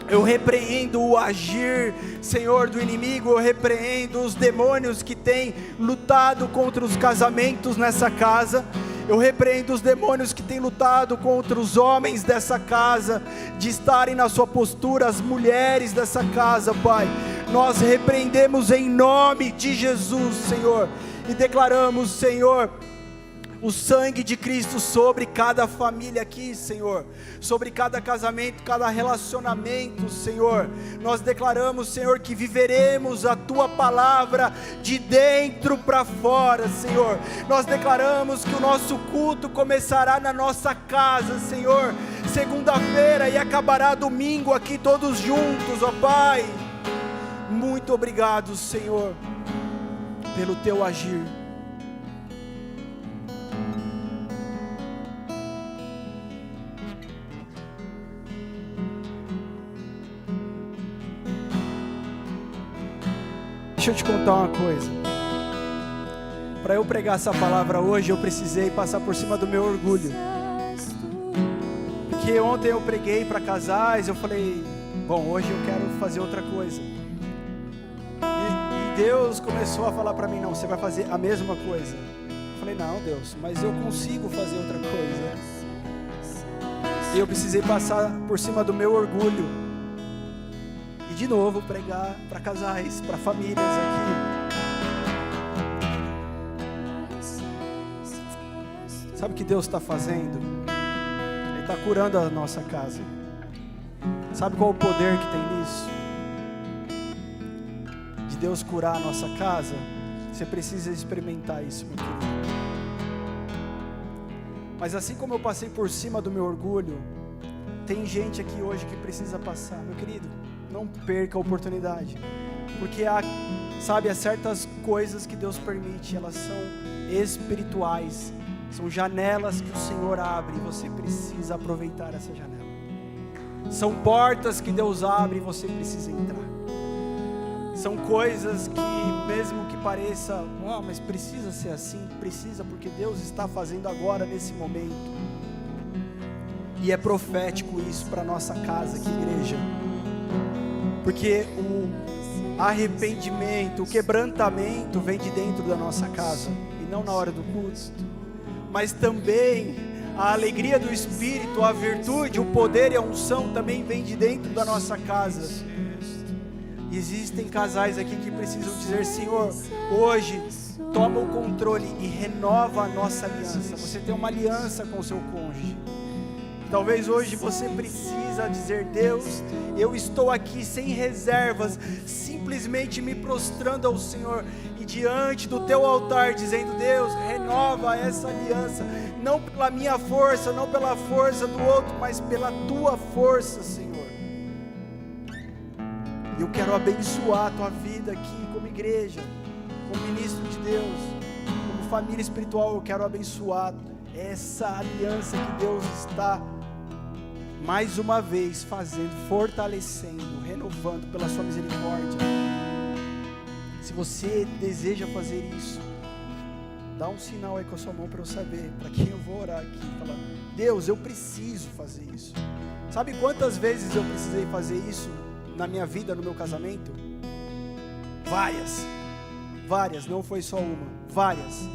Eu repreendo o agir, Senhor, do inimigo. Eu repreendo os demônios que têm lutado contra os casamentos nessa casa. Eu repreendo os demônios que têm lutado contra os homens dessa casa, de estarem na sua postura, as mulheres dessa casa, Pai. Nós repreendemos em nome de Jesus, Senhor, e declaramos, Senhor, o sangue de Cristo sobre cada família aqui, Senhor, sobre cada casamento, cada relacionamento, Senhor. Nós declaramos, Senhor, que viveremos a Tua palavra de dentro para fora, Senhor. Nós declaramos que o nosso culto começará na nossa casa, Senhor, segunda-feira, e acabará domingo aqui todos juntos, ó Pai. Muito obrigado, Senhor, pelo teu agir. Deixa eu te contar uma coisa. Para eu pregar essa palavra hoje, eu precisei passar por cima do meu orgulho. Porque ontem eu preguei para casais, eu falei, bom, hoje eu quero fazer outra coisa. E Deus começou a falar para mim, não, você vai fazer a mesma coisa. Eu falei, não, Deus, mas eu consigo fazer outra coisa. E eu precisei passar por cima do meu orgulho. E de novo pregar para casais, para famílias aqui. Sabe o que Deus está fazendo? Ele está curando a nossa casa. Sabe qual o poder que tem nisso? De Deus curar a nossa casa? Você precisa experimentar isso, meu querido. Mas assim como eu passei por cima do meu orgulho, tem gente aqui hoje que precisa passar. Meu querido, não perca a oportunidade. Porque há certas coisas que Deus permite, elas são espirituais. São janelas que o Senhor abre e você precisa aproveitar essa janela. São portas que Deus abre e você precisa entrar. São coisas que, mesmo que pareça, mas precisa ser assim, precisa, porque Deus está fazendo agora, nesse momento. E é profético isso para a nossa casa aqui, igreja. Porque o arrependimento, o quebrantamento vem de dentro da nossa casa e não na hora do culto. Mas também a alegria do Espírito, a virtude, o poder e a unção também vem de dentro da nossa casa. E existem casais aqui que precisam dizer, Senhor, hoje toma o controle e renova a nossa aliança. Você tem uma aliança com o seu cônjuge. Talvez hoje você precisa dizer, Deus, eu estou aqui sem reservas, simplesmente me prostrando ao Senhor e diante do teu altar, dizendo, Deus, renova essa aliança, não pela minha força, não pela força do outro, mas pela tua força, Senhor. E eu quero abençoar a tua vida aqui como igreja, como ministro de Deus, como família espiritual. Eu quero abençoar essa aliança que Deus está mais uma vez fazendo, fortalecendo, renovando pela sua misericórdia. Se você deseja fazer isso, dá um sinal aí com a sua mão para eu saber, para quem eu vou orar aqui. Falar, Deus, eu preciso fazer isso. Sabe quantas vezes eu precisei fazer isso na minha vida, no meu casamento? Várias, não foi só uma, várias.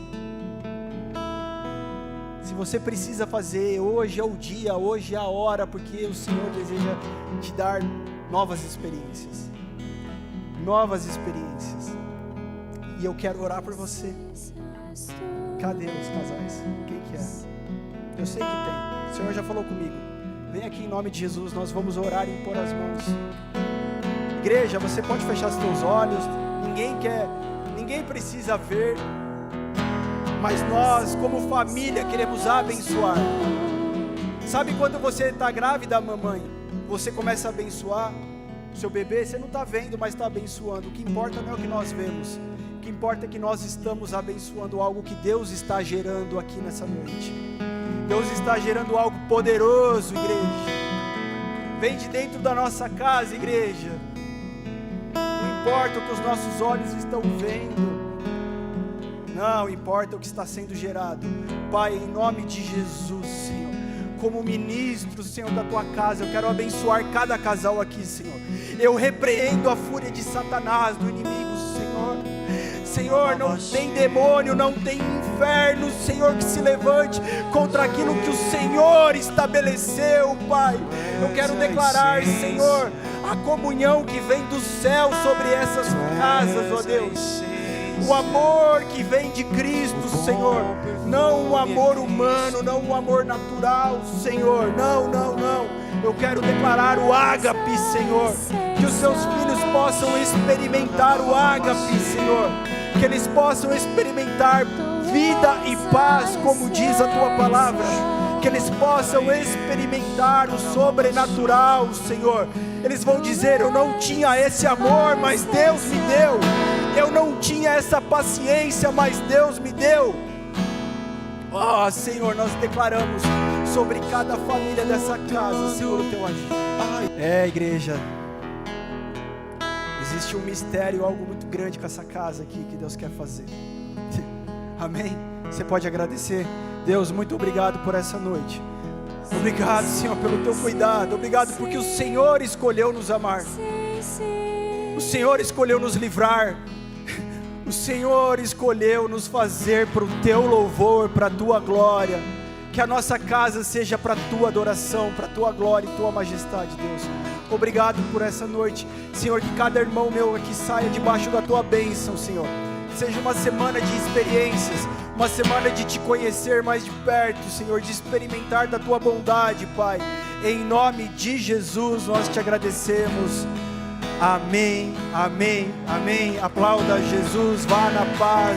Se você precisa fazer, hoje é o dia, hoje é a hora, porque o Senhor deseja te dar novas experiências. E eu quero orar por você. Cadê os casais? Quem que é? Eu sei que tem. O Senhor já falou comigo. Vem aqui em nome de Jesus, nós vamos orar e impor as mãos. Igreja, você pode fechar os teus olhos. Ninguém precisa ver. Mas nós, como família, queremos abençoar. Sabe quando você está grávida, mamãe? Você começa a abençoar o seu bebê, você não está vendo, mas está abençoando. O que importa não é o que nós vemos. O que importa é que nós estamos abençoando algo que Deus está gerando aqui nessa noite. Deus está gerando algo poderoso, igreja. Vem de dentro da nossa casa, igreja. Não importa o que os nossos olhos estão vendo. Não importa o que está sendo gerado. Pai, em nome de Jesus, Senhor, como ministro, Senhor, da tua casa, eu quero abençoar cada casal aqui, Senhor. Eu repreendo a fúria de Satanás, do inimigo, Senhor. Senhor, não tem demônio, não tem inferno, Senhor, que se levante contra aquilo que o Senhor estabeleceu, Pai. Eu quero declarar, Senhor, a comunhão que vem do céu sobre essas casas, ó Deus. O amor que vem de Cristo, Senhor, não o amor humano, não o amor natural, Senhor, não. Eu quero declarar o ágape, Senhor, que os seus filhos possam experimentar o ágape, Senhor, que eles possam experimentar vida e paz, como diz a tua palavra. que eles possam experimentar o sobrenatural, Senhor. Eles vão dizer: eu não tinha esse amor, mas Deus me deu. Eu não tinha essa paciência, mas Deus me deu. Oh, Senhor, nós declaramos sobre cada família dessa casa, Senhor, o teu agir. Igreja, existe um mistério, algo muito grande com essa casa aqui que Deus quer fazer. Amém? Você pode agradecer. Deus, muito obrigado por essa noite. Obrigado, Senhor, pelo teu cuidado. Obrigado porque o Senhor escolheu nos amar. O Senhor escolheu nos livrar. O Senhor escolheu nos fazer para o teu louvor, para a tua glória. Que a nossa casa seja para a tua adoração, para a tua glória e tua majestade, Deus. Obrigado por essa noite, Senhor, que cada irmão meu aqui saia debaixo da tua bênção, Senhor. Que seja uma semana de experiências, uma semana de te conhecer mais de perto, Senhor, de experimentar da tua bondade, Pai. Em nome de Jesus nós te agradecemos. Amém, amém, amém. Aplauda Jesus, vá na paz.